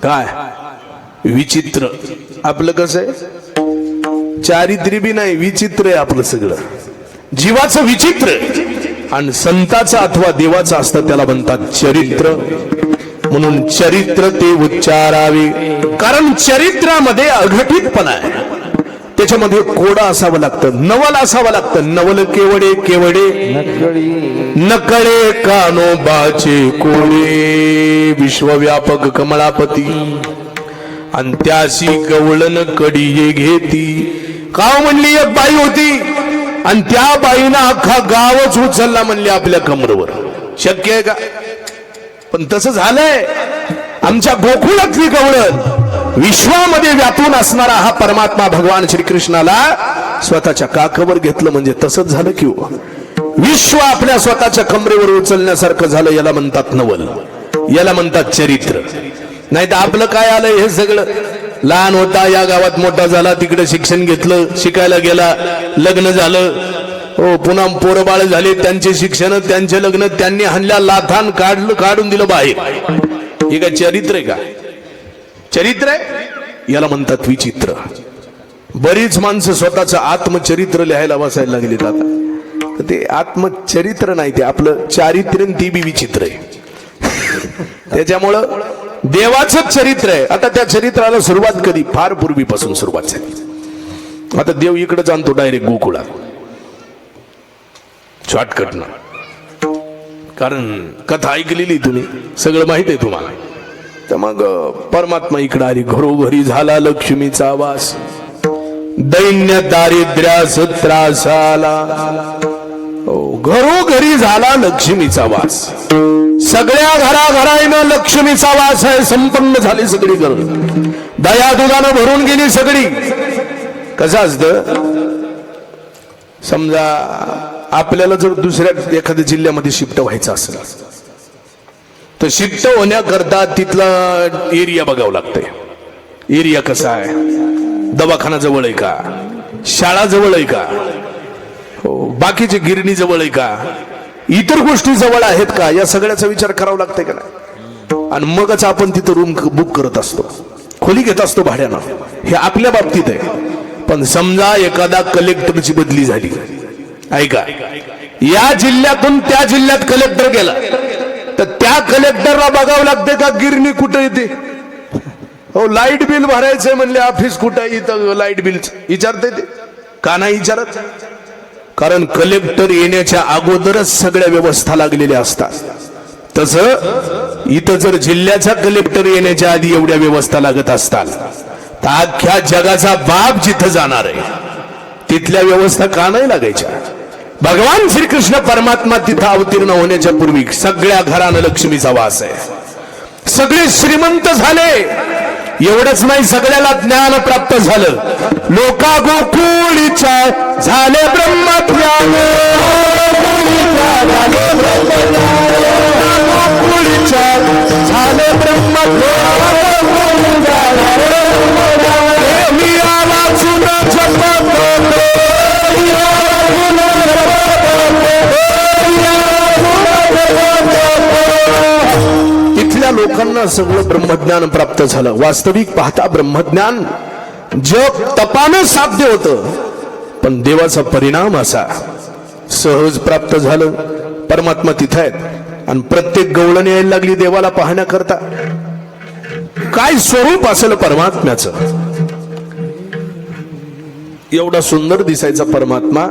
काय? विचित्र. आपलं कसं आहे? चारित्र्य बी नाही, विचित्र आहे आपलं सगळं. जीवाचं विचित्र आणि संताचं अथवा देवाचं असतं त्याला म्हणतात चरित्र. म्हणून चरित्र ते उच्चारावे, कारण चरित्रामध्ये अघटितपणा आहे. त्याच्यामध्ये कोडा असावं लागतं, नवल असावं लागतं. नवल केवडे केवडे नकळे कानोबाचे कोडे. विश्वव्यापक कमळापती आणि त्याशी गवळण कडी घेती. काव म्हणली एक बाई होती आणि त्या बाईनं अख्खा गावच उचलला म्हणले आपल्या कमरेवर. शक्य आहे का? पण तसं झालंय. आमच्या गोकुळातली गवळण विश्वामध्ये व्यापून असणारा हा परमात्मा भगवान श्रीकृष्णाला स्वतःच्या काखेवर घेतलं म्हणजे तसंच झालं की हो. विश्व आपल्या स्वतःच्या कमरेवर उचलण्यासारखं झालं. याला म्हणतात नवल, याला म्हणतात चरित्र. नाही तर आपलं काय आलं हे सगळं. लहान होता, या गावात मोठा झाला, तिकडे शिक्षण घेतलं, शिकायला गेला, लग्न झालं, हो पुन्हा पोरं बाळ झाले, त्यांचे शिक्षण, त्यांचे लग्न, त्यांनी हाणल्या लाथान काढून दिलं बाहेर. हे काय चरित्र आहे का? चरित्र आहे याला म्हणतात विचित्र. बरीच माणसं स्वतःचं आत्मचरित्र लिहायला बसायला लागलीत आता. तर ते आत्मचरित्र नाही, ते आपलं चारित्र्य, ती बी विचित्र आहे. त्याच्यामुळं देवाचं चरित्र आहे. आता त्या चरित्राला सुरुवात कधी? फार पूर्वीपासून सुरुवात झाली. आता देव इकडे जाणतो डायरेक्ट गोकुळात, शॉर्टकट ना. कारण कथा ऐकलेली तुम्ही, सगळं माहित आहे तुम्हाला. तर मग परमात्मा इकडे आली. घरोघरी झाला लक्ष्मीचा वास, दैन्य दारिद्र्यास त्रास आला. घरोघरी झाला लक्ष्मीचा वास. सगळ्या घराघराईनं लक्ष्मीचा वास आहे. संपन्न झाली सगळी घर, दया दुधानं भरून गेली सगळी. कसं असतं, समजा आपल्याला जर दुसऱ्या एखाद्या जिल्ह्यामध्ये शिफ्ट व्हायचं असेल तर शिफ्ट होण्याकरता तिथला एरिया बघावं लागतंय. एरिया कसा आहे, दवाखाना जवळ आहे का, शाळा जवळ आहे का, बाकीची गिरणी जवळ आहे का, इतर गोष्टी जवळ आहेत का, या सगळ्याचा विचार करावा लागतंय का नाही. आणि मगच आपण तिथं रूम बुक करत असतो, खोली घेत असतो भाड्यानं. हे आपल्या बाबतीत आहे. पण समजा एखादा कलेक्टरची बदली झाली, ऐका, या जिल्ह्यातून त्या जिल्ह्यात कलेक्टर गेला तर त्या कलेक्टरला बघावं लागते का गिरणी कुठे येते, हो लाईट बिल भरायचंय म्हणले ऑफिस कुठं आहे, इथं लाईट बिल विचारता येते का नाही विचारत. कारण कलेक्टर येण्याच्या अगोदरच सगळ्या व्यवस्था लागलेल्या असतात. तसं इथं जर जिल्ह्याचा कलेक्टर येण्याच्या आधी एवढ्या व्यवस्था लागत असतात तर अख्ख्या जगाचा बाप जिथं जाणार आहे तिथल्या व्यवस्था का नाही लागायच्या. भगवान श्रीकृष्ण परमात्मा तिथं अवतीर्ण होण्याच्या पूर्वी सगळ्या घरानं लक्ष्मीचा वास आहे. सगळे श्रीमंत झाले. एवढंच नाही, सगळ्याला ज्ञान प्राप्त झालं. लोका गोकुळीच्या झाले ब्रह्मज्ञान, गोकुळीच्या झाले ब्रह्मज्ञान. मी आवाजून जपतो तिथल्या लोकांना सगळं ब्रह्मज्ञान प्राप्त झालं. वास्तविक पाहता ब्रह्मज्ञान जप तपानं साध्य होतं, पण देवाचा परिणाम असा सहज प्राप्त झालं. परमात्मा तिथं आहेत आणि प्रत्येक गवळण यायला लागली देवाला पाहण्याकरता. काय स्वरूप असेल परमात्म्याचं. एवढा सुंदर दिसायचा परमात्मा.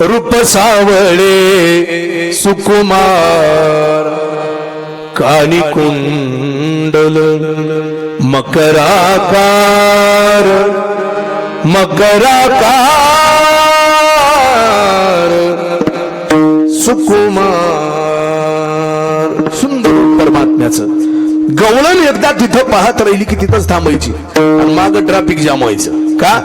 रूप सावळे सुकुमार, कानी कुंडल मकराकार, मकराकार सुकुमार. सुंदर परमात्म्याचं. गवळण एकदा तिथं पाहत राहिली की तिथंच थांबायची आणि मागं ट्रॅफिक जाम व्हायचं. का?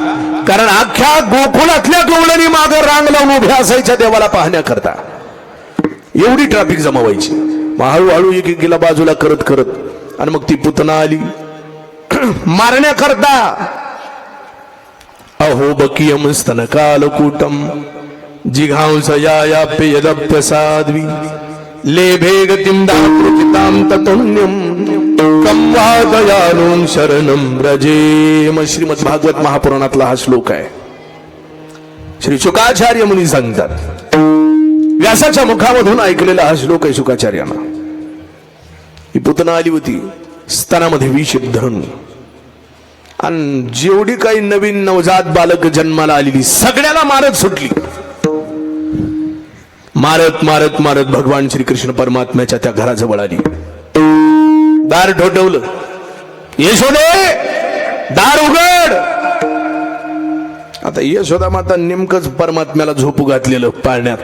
कारण अख्ख्या गोकुळातल्या गवळणी मागं रांग लावून उभ्या असायच्या देवाला पाहण्याकरता. एवढी ट्रॅफिक जमा व्हायची. मग हळूहळू एक एकीला बाजूला करत करत आणि मग ती पुतना आली मारण्याकरता. अहो बकियम स्तनकालकूटम जिघांसयाप्य साध्वी लेभे गतिम दातृचिताम ततोन्यम कम वा दयालुं शरणं व्रजेम. श्रीमद भागवत महापुराणातला हा श्लोक आहे. श्री शुकाचार्य मुनी सांगतात. व्यासाच्या मुखामधून ऐकलेला हा श्लोक आहे शुकाचार्यांना. ही पुतना आली होती स्तनामध्ये विष धरून आणि जेवढी काही नवीन नवजात बालक जन्माला आलेली सगळ्याला मारत सुटली. मारत मारत मारत भगवान श्रीकृष्ण परमात्म्याच्या त्या घराजवळ आली. दार ठोठवलं. यशोदे दार उघड. आता यशोदा माता नेमकंच परमात्म्याला झोपू घातलेलं पाळण्यात.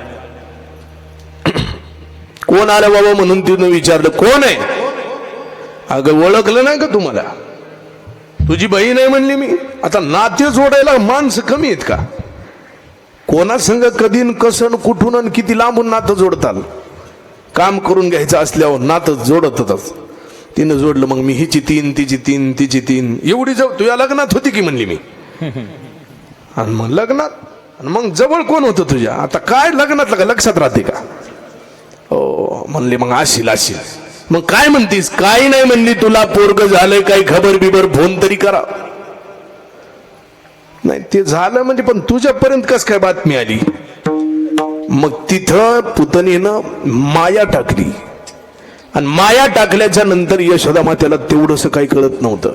कोण आलं बाबा म्हणून तिनं विचारलं. कोण आहे? अगं ओळखलं नाही का तुम्हाला? तुझी बहीण आहे म्हणली मी. आता नाते जोडायला माणसं कमी आहेत का? कोणा संग कधी कसं कुठून आणि किती लांबून नातं जोडताल. काम करून घ्यायचं असल्यावर नातं जोडतच. तिनं जोडलं. मग मी हिची तीन तिची तीन तिची तीन एवढी जवळ तुझ्या लग्नात होती की म्हणली मी. आणि मग लग्नात आणि मग जवळ कोण होतं तुझ्या? आता काय लग्नातलं का लक्षात राहते का? हो म्हणले. मग आशील आशील. मग काय म्हणतीस? काय नाही म्हणली. तुला पोरग झालंय काही खबर बिबर फोन तरी करा. नाही ते झालं म्हणजे पण तुझ्यापर्यंत कस काय बातमी आली? मग तिथं पुतणीनं माया टाकली आणि माया टाकल्याच्या नंतर यशोदा मातेला तेवढंस काही कळत नव्हतं.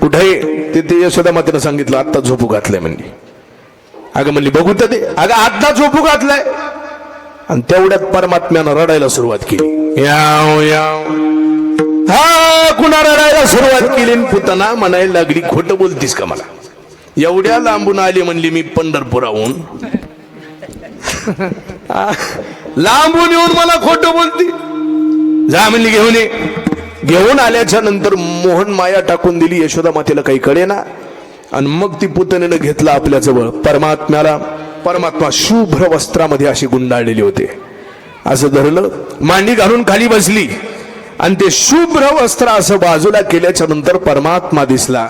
कुठे ते यशोदा मातेनं सांगितलं आत्ता झोपू घातलंय म्हणली. अगं म्हणली बघू तर ते. अगं आत्ता झोपू घातलाय. आणि तेवढ्यात परमात्म्यानं रडायला सुरुवात केली. याव याव. हा कुणा रडायला सुरुवात केली. पुतना म्हणायला लागली खोटं बोलतीस का मला? एवढ्या लांबून आली म्हणली मी पंढरपुराहून. लांबून येऊन मला खोटं बोलती. जा म्हणली घेऊन ये. घेऊन आल्याच्या नंतर मोहन माया टाकून दिली. यशोदा मातेला काही कळेना आणि मग ती पुतणीनं घेतला आपल्या जवळ परमात्म्याला. परमात्मा शुभ्र वस्त्रामध्ये असे गुंडाळलेले होते. असं धरलं मांडी घालून खाली बसली आणि ते शुभ्र वस्त्र असं बाजूला केल्याच्या नंतर परमात्मा दिसला.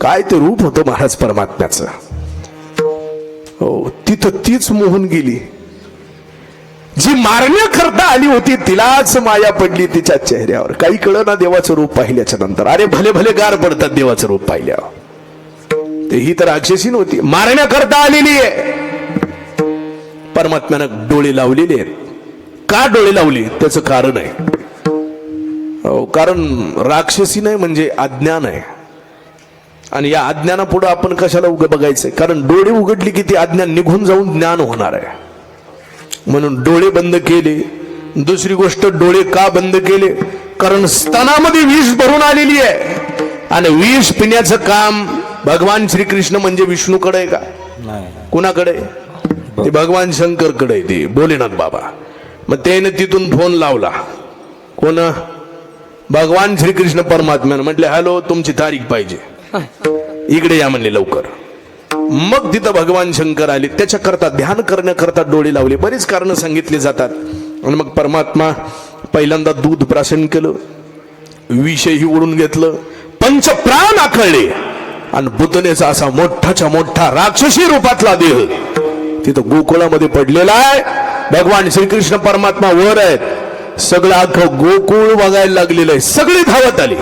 काय ते रूप होतं महाराज परमात्म्याचं. हो तिथं तीच मोहून गेली. जी मारण्याकरता आली होती तिलाच माया पडली तिच्या चेहऱ्यावर. काही कळना देवाचं रूप पाहिल्याच्या नंतर. अरे भले भले गार पडतात देवाचं रूप पाहिल्यावर. ते ही तर राक्षसी नव्हती, मारण्याकरता आलेली आहे. परमात्म्यानं डोळे लावलेले आहेत. का डोळे लावले त्याचं कारण आहे. कारण राक्षसी नाही म्हणजे अज्ञान आहे. आणि या अज्ञानापुढे आपण कशाला उग बघायचंय? कारण डोळे उघडली की ते अज्ञान निघून जाऊन ज्ञान होणार आहे. म्हणून डोळे बंद केले. दुसरी गोष्ट डोळे का बंद केले? कारण स्तनामध्ये विष भरून आलेली आहे आणि विष पिण्याचं काम भगवान श्रीकृष्ण म्हणजे विष्णूकडे आहे का? कुणाकडे? ते भगवान शंकरकडे आहे. ते भोलेनाथ बाबा. मग त्याने तिथून फोन लावला. कोण? भगवान श्रीकृष्ण परमात्म्यानं म्हटले हॅलो तुमची तारीख पाहिजे इकडे या म्हणले लवकर. मग तिथं भगवान शंकर आले. त्याच्याकरता ध्यान करण्याकरता डोळे लावले. बरीच कारण सांगितले जातात. आणि मग परमात्मा पहिल्यांदा दूध प्राशन केलं. विषही ओढून घेतलं. पंच प्राण आखळले आणि पुतनेचा असा मोठाच्या मोठा राक्षसी रूपातला देह तिथं गोकुळामध्ये पडलेला आहे. भगवान श्रीकृष्ण परमात्मा वर आहेत. सगळं अख्खं गोकुळ बघायला लागलेलं आहे. सगळी धावत आली.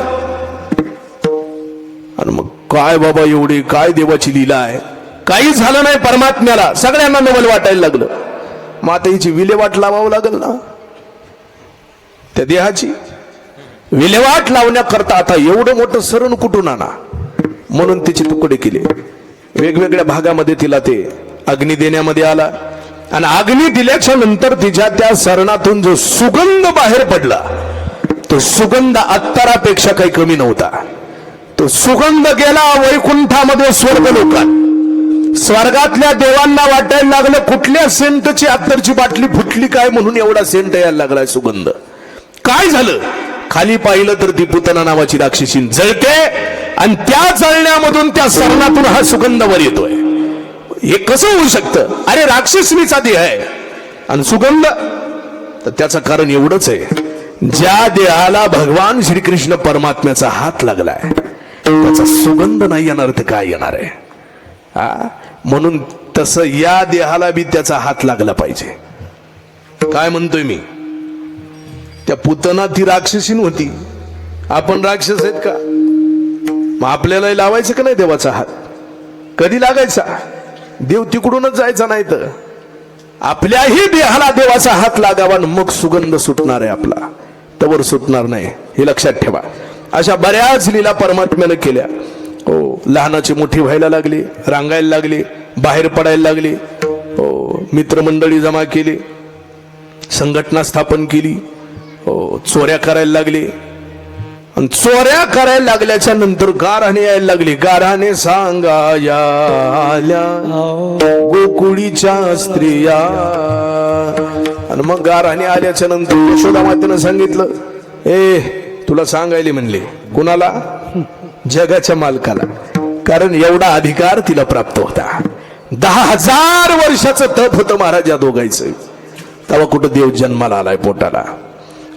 आणि मग काय बाबा एवढी काय देवाची लीला आहे, काही झालं नाही परमात्म्याला, सगळ्यांना नवल वाटायला लागलं. मग आता हिची विल्हेवाट लावावं लागल ना, त्या देहाची विल्हेवाट लावण्याकरता आता एवढं मोठं सरण कुठून आणा. म्हणून तिचे तुकडे केले, वेगवेगळ्या भागामध्ये तिला ते अग्नी देण्यामध्ये आला. आणि अग्नी दिल्याच्या नंतर तिच्या त्या सरणातून जो सुगंध बाहेर पडला, तो सुगंध अत्तरापेक्षा काही कमी नव्हता. तो सुगंध गेला वैकुंठामध्ये, स्वर्ग लोकात. स्वर्गातल्या देवांना वाटायला लागलं कुठल्या सेंटची अत्तरची बाटली फुटली काय, म्हणून एवढा सेंट यायला लागलाय सुगंध. काय झालं, खाली पाहिलं तर ती पुतना नावाची राक्षसी जळते आणि त्या जळण्यामधून त्या सरणातून हा सुगंध वर येतोय. हे कसं होऊ शकतं? अरे राक्षसनीचा देह आहे आणि सुगंध. तर त्याचं कारण एवढंच आहे, ज्या देहाला भगवान श्रीकृष्ण परमात्म्याचा हात लागलाय त्याचा सुगंध नाही येणार तर काय येणार आहे. म्हणून तसं या देहाला बी त्याचा हात लागला पाहिजे. काय म्हणतोय मी, त्या पुतना ती राक्षसीन होती, आपण राक्षस आहेत का? मग आपल्याला लावायचं का नाही देवाचा हात? कधी लागायचा? देव तिकडूनच जायचा, नाही तर आपल्याही देहाला देवाचा हात लागावा, मग सुगंध सुटणार आहे आपला, तवर सुटणार नाही. हे लक्षात ठेवा. अशा बऱ्याच लीला परमात्म्यानं केल्या. हो, लहानाची मोठी व्हायला लागली, रांगायला लागली, बाहेर पडायला लागली. हो, मित्रमंडळी जमा केली, संघटना स्थापन केली. हो, चोऱ्या करायला लागली. आणि चोऱ्या करायला लागल्याच्या नंतर गारहाणे यायला लागली. गारहाणे सांगाया गोकुळीच्या स्त्रिया. आणि मग गारहाणे आल्याच्या नंतर यशोदा मातेनं सांगितलं, ए तुला सांगायले म्हणले. कुणाला? जगाच्या मालकाला. कारण एवढा अधिकार तिला प्राप्त होता. 10,000 वर्षाचं तप होतं महाराज या दोघांचं. तेव्हा कुठं देव जन्माला आलाय पोटाला.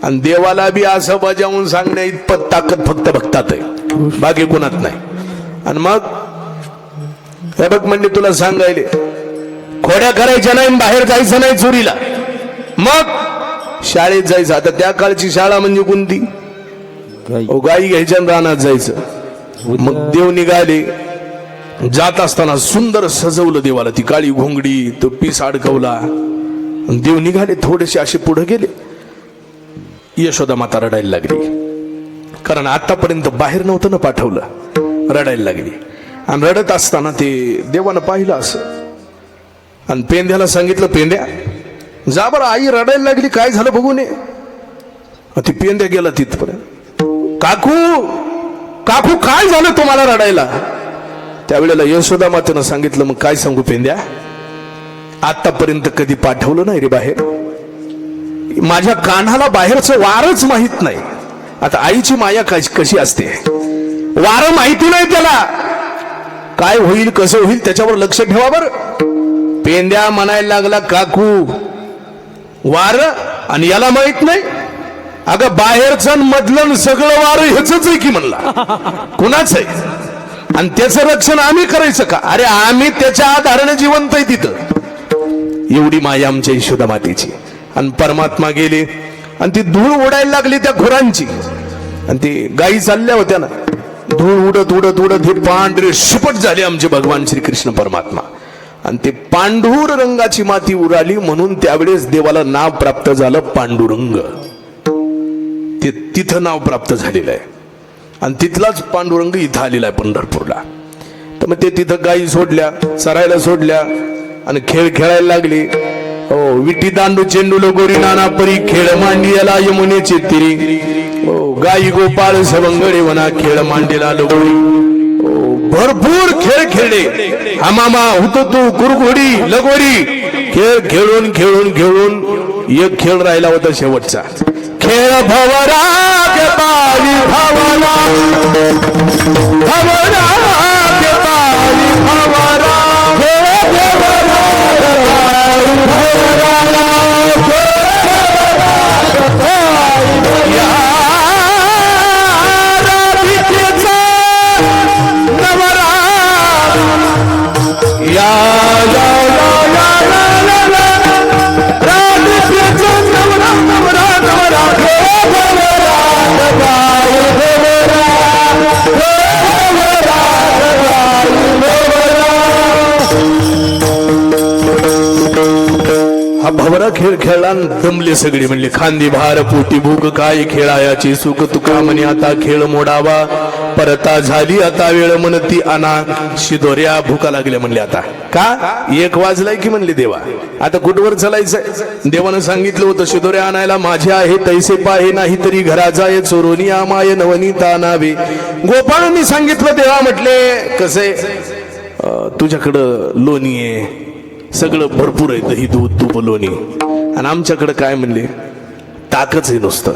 आणि देवाला बी असं बजावून सांगण्या इतपत ताकद फक्त भक्तात आहे, बाकी कोणात नाही. आणि मग हे बघ म्हणले तुला सांगायले, खोड्या करायच्या नाही, बाहेर जायचं नाही चोरीला, मग शाळेत जायचं. आता त्या काळची शाळा म्हणजे कोणती? गाई घ्यायच्या रानात जायचं. मग देव निघाले. जात असताना सुंदर सजवलं देवाला, ती काळी घोंगडी, तो पीस अडकवला. देव निघाले, थोडेसे असे पुढे गेले. यशोदा माता रडायला लागली, कारण आतापर्यंत बाहेर नव्हतं ना पाठवलं. रडायला लागली. आणि रडत असताना ते देवानं पाहिलं असं, आणि पेंद्याला सांगितलं, पेंद्या जा बरं, आई रडायला लागली, काय झालं बघू नये. ती पेंद्या गेला तिथपर्यंत. काकू काकू काय झालं तुम्हाला रडायला? त्यावेळेला यशोदा मातेनं सांगितलं, मग काय सांगू पेंद्या, आतापर्यंत कधी पाठवलं नाही रे बाहेर. माझ्या कानाला बाहेरचं वारच माहित नाही. आता आईची माया कशी असते, वार माहिती नाही त्याला, काय होईल कसं होईल त्याच्यावर लक्ष ठेवा बरं. पेंद्या म्हणायला लागला, काकू वार आणि याला माहित नाही? अगं बाहेरचं मधलं सगळं वार ह्याच आहे की म्हणला, कुणाच आहे? आणि त्याचं रक्षण आम्ही करायचं का? अरे आम्ही त्याच्या आधाराने जिवंत आहे तिथं. एवढी माया आमच्या यशोदा मातेची. आणि परमात्मा गेले आणि ती धूळ उडायला लागली त्या खुरांची. आणि ती गायी चालल्या होत्या ना, धूळ उडत उडत उडत हे पांढरे शिपट झाले आमचे भगवान श्रीकृष्ण परमात्मा. आणि ते पांढूर रंगाची माती उडाली, म्हणून त्यावेळेस देवाला नाव प्राप्त झालं पांडुरंग. ते तिथं नाव प्राप्त झालेलं आहे. आणि तिथलाच पांडुरंग इथं आलेला आहे पंढरपूरला. तर मग ते तिथं गायी सोडल्या, चरायला सोडल्या आणि खेळ खेळायला लागले. हो, विटी दांडू चेंडू लगोरी नाना परी खेळ मांडियाला यमुनेचे तिरी. हो, गाई गोपाळ सवंगडे वना खेळ मांडीला लगोरी. हो, भरपूर खेळ खेळले. हमामा होतो तू कुरघोडी लगोरी. खेळ खेळून खेळून खेळून एक खेळ राहिला होता शेवटचा. खेळ भवरा के पाली भवरा, भवरा के पाली भवरा, खेळ खेळला न दमले सगळे म्हणले खांदी भार पोटी भूक काय खेळायाचे सुख तुका म्हणे आता खेळ मोडावा परता झाली आता वेळ म्हणती आना शिदोऱ्या भूका लागल्या म्हणले आता का 1 वाजलाय की म्हणले देवा आता कुठवर चालायचंय देवानं सांगितलं होतं शिदोऱ्या आणायला माझे आहे तैसे पाहे नाही तरी घरा जाय चोरोनी आमाय नवनीता नावे गोपाळांनी सांगितलं देवा म्हटले कसे तुझ्याकडं लोणी आहे सगळं भरपूर आहे दही दूध तूप लोणी आणि आमच्याकडे काय म्हणले ताकच आहे नुसतं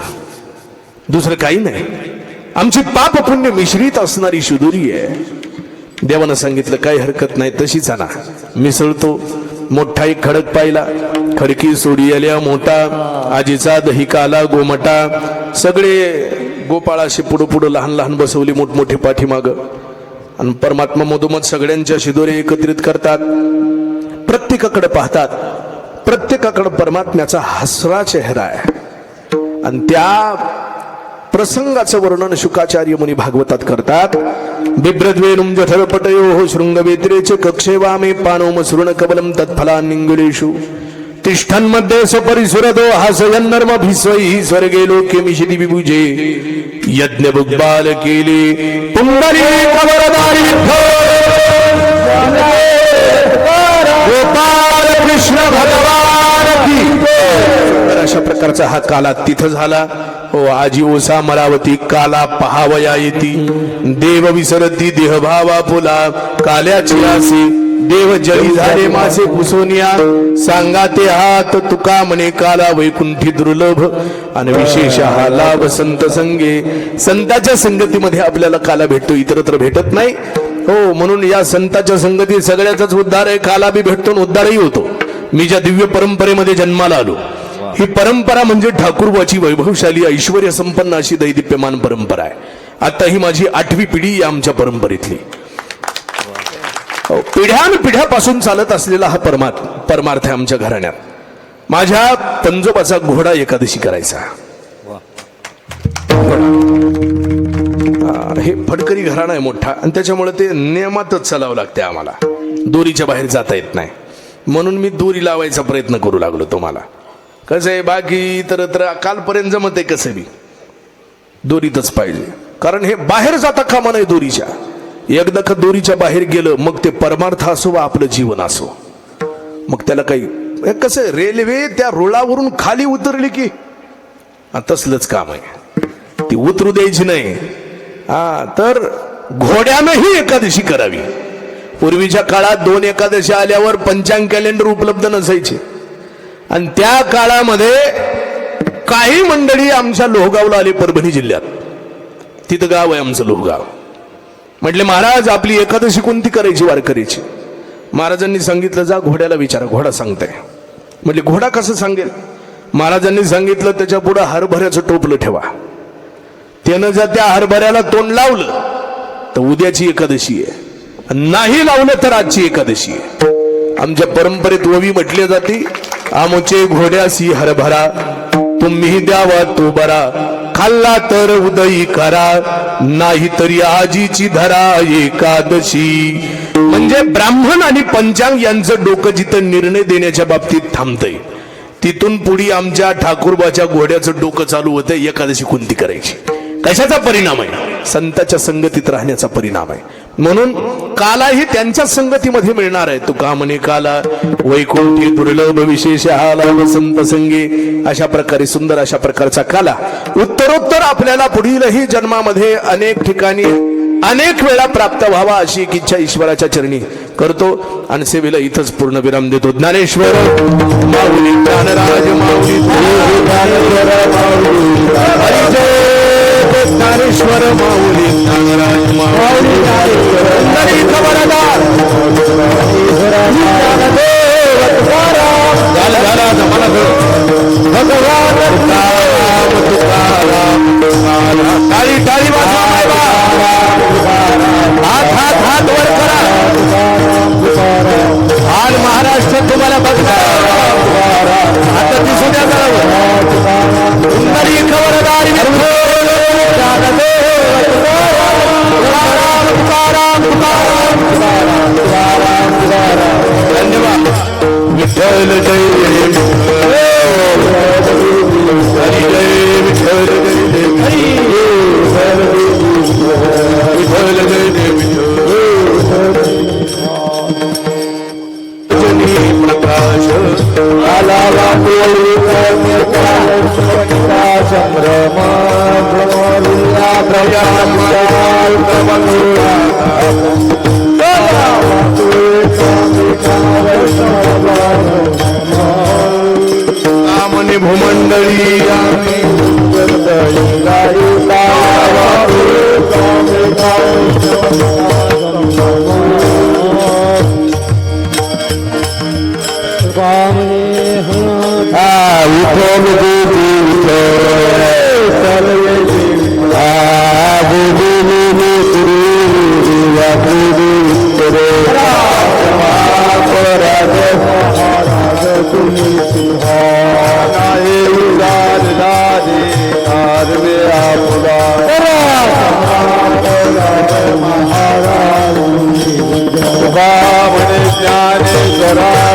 दुसरं काही नाही आमची पाप पुण्य मिश्रित असणारी शिदोरी आहे देवानं सांगितलं काही हरकत नाही तशीच आणा मिसळतो मोठा एक खडक पाहिला खडकी सोडी आल्या मोठा आजीचा दही काला गोमटा सगळे गोपाळाशी पुढं पुढं लहान लहान बसवली मोठमोठे पाठीमाग आणि परमात्मा मधोमध सगळ्यांच्या शिदोरे एकत्रित करतात प्रत्येकाकडे पाहतात प्रत्येकाकडे परमात्म्याचा हसरा चेहरा आहे आणि त्या प्रसंगाचं वर्णन शुकाचार्य मुनी भागवतात करतात बिभ्रद्वेनुम जठरपटयो शृंगवेत्रेचे कक्षे वामे पानो सृण कबलम तत्फलानिंगुलेषु तिष्ठन्मध्ये सपरिसुरदो हासयन्नर्म भिस्वैः स्वर्गे लोके मिशिति विभुजे यज्ञ बुग्बाल केले पुंडरीक वरदारी गोपाल कृष्ण भगवान की तर अशा प्रकारचा हा काला तिथं झाला हो आजी ओसा मरावती काला पहावया येती देव विसरती देहभावा फुला काल्याची आसी देव जळी झाले मासे कुसोनिया सांगा ते हात तुका म्हणे काला वैकुंठी दुर्लभ आणि विशेष हा लाभ संत संगे संताच्या संगतीमध्ये आपल्याला काला भेटतो इतरत्र भेटत नाही हो म्हणून या संताच्या संगतीत सगळ्याचाच उद्धार आहे काला बी भेटतो आणि उद्धारही होतो मी ज्या दिव्य परंपरेमध्ये जन्माला आलो ही परंपरा म्हणजे ठाकूरबाची वैभवशाली ऐश्वर्य संपन्न अशी दैदिप्यमान परंपरा आहे आता ही माझी 8वी पिढी या आमच्या परंपरेतली पिढ्यापासून चालत असलेला हा परमार्थ आहे आमच्या घराण्यात माझ्या पंजोबाचा घोडा एकादशी करायचा हे फडकरी घराणं आहे मोठा आणि त्याच्यामुळे ते नियमातच चालावं लागते आम्हाला दोरीच्या बाहेर जाता येत नाही म्हणून मी दोरी लावायचा प्रयत्न करू लागलो तुम्हाला कसं आहे बाकी तर कालपर्यंत जमत आहे कसं बी दोरीतच पाहिजे कारण हे बाहेर जाता कामा नाही दोरीच्या एकदा का दोरीच्या बाहेर गेलं मग ते परमार्थ असो वा आपलं जीवन असो मग त्याला काही कसं रेल्वे त्या रुळावरून खाली उतरली की तसलंच काम आहे ती उतरू द्यायची नाही तर घोड्यानंही एकादशी करावी पूर्वीच्या काळात 2 एकादशी आल्यावर पंचांग कॅलेंडर उपलब्ध नसायचे आणि त्या काळामध्ये काही मंडळी आमच्या लोहगावला आली परभणी जिल्ह्यात तिथं गाव आहे आमचं लोहगाव म्हटले महाराज आपली एकादशी कोणती करायची वारकरीची महाराजांनी सांगितलं जा घोड्याला विचारा घोडा सांगताय म्हटले घोडा कसं सांगेल महाराजांनी सांगितलं त्याच्या पुढे हरभऱ्याचं टोपलं ठेवा त्यानं जर त्या हरभऱ्याला तोंड लावलं तर उद्याची एकादशी आहे नाही लावलं तर आजची एकादशी आहे आमच्या परंपरेत ओवी म्हटली जाते आमचे घोड्यासी हरभरा तुम्ही द्यावा तो बरा खाल्ला तर उदयी करा नाही तरी आजीची धरा एकादशी म्हणजे ब्राह्मण आणि पंचांग यांचं डोकं जिथं निर्णय देण्याच्या बाबतीत थांबतंय तिथून पुढे आमच्या ठाकूरबाच्या घोड्याचं डोकं चालू होतं एकादशी कोणती करायची कशाचा परिणाम आहे संताच्या संगतीत राहण्याचा परिणाम आहे म्हणून कालाही त्यांच्या संगतीमध्ये मिळणार आहे तुका म्हणे काला वैकुंठी दुर्लभ विशेष आला संत संगे अशा प्रकारे सुंदर अशा प्रकारचा काला उत्तरोत्तर आपल्याला पुढीलही जन्मामध्ये अनेक ठिकाणी अनेक वेळा प्राप्त व्हावा अशी एक इच्छा ईश्वराच्या चरणी करतो आणि सेवेला इथंच पूर्ण विराम देतो ज्ञानेश्वर माऊली ज्ञानराज माऊली ज्ञानेश्वर माऊली ज्ञानराज माऊली टाळी टाळी हात वर करा आज महाराष्ट्र तुम्हाला बघणार आता दिसू द्या खबरदार धन्यवाद विठ्ठल जय कामने भूमंडळी ज्ञानेश्वरा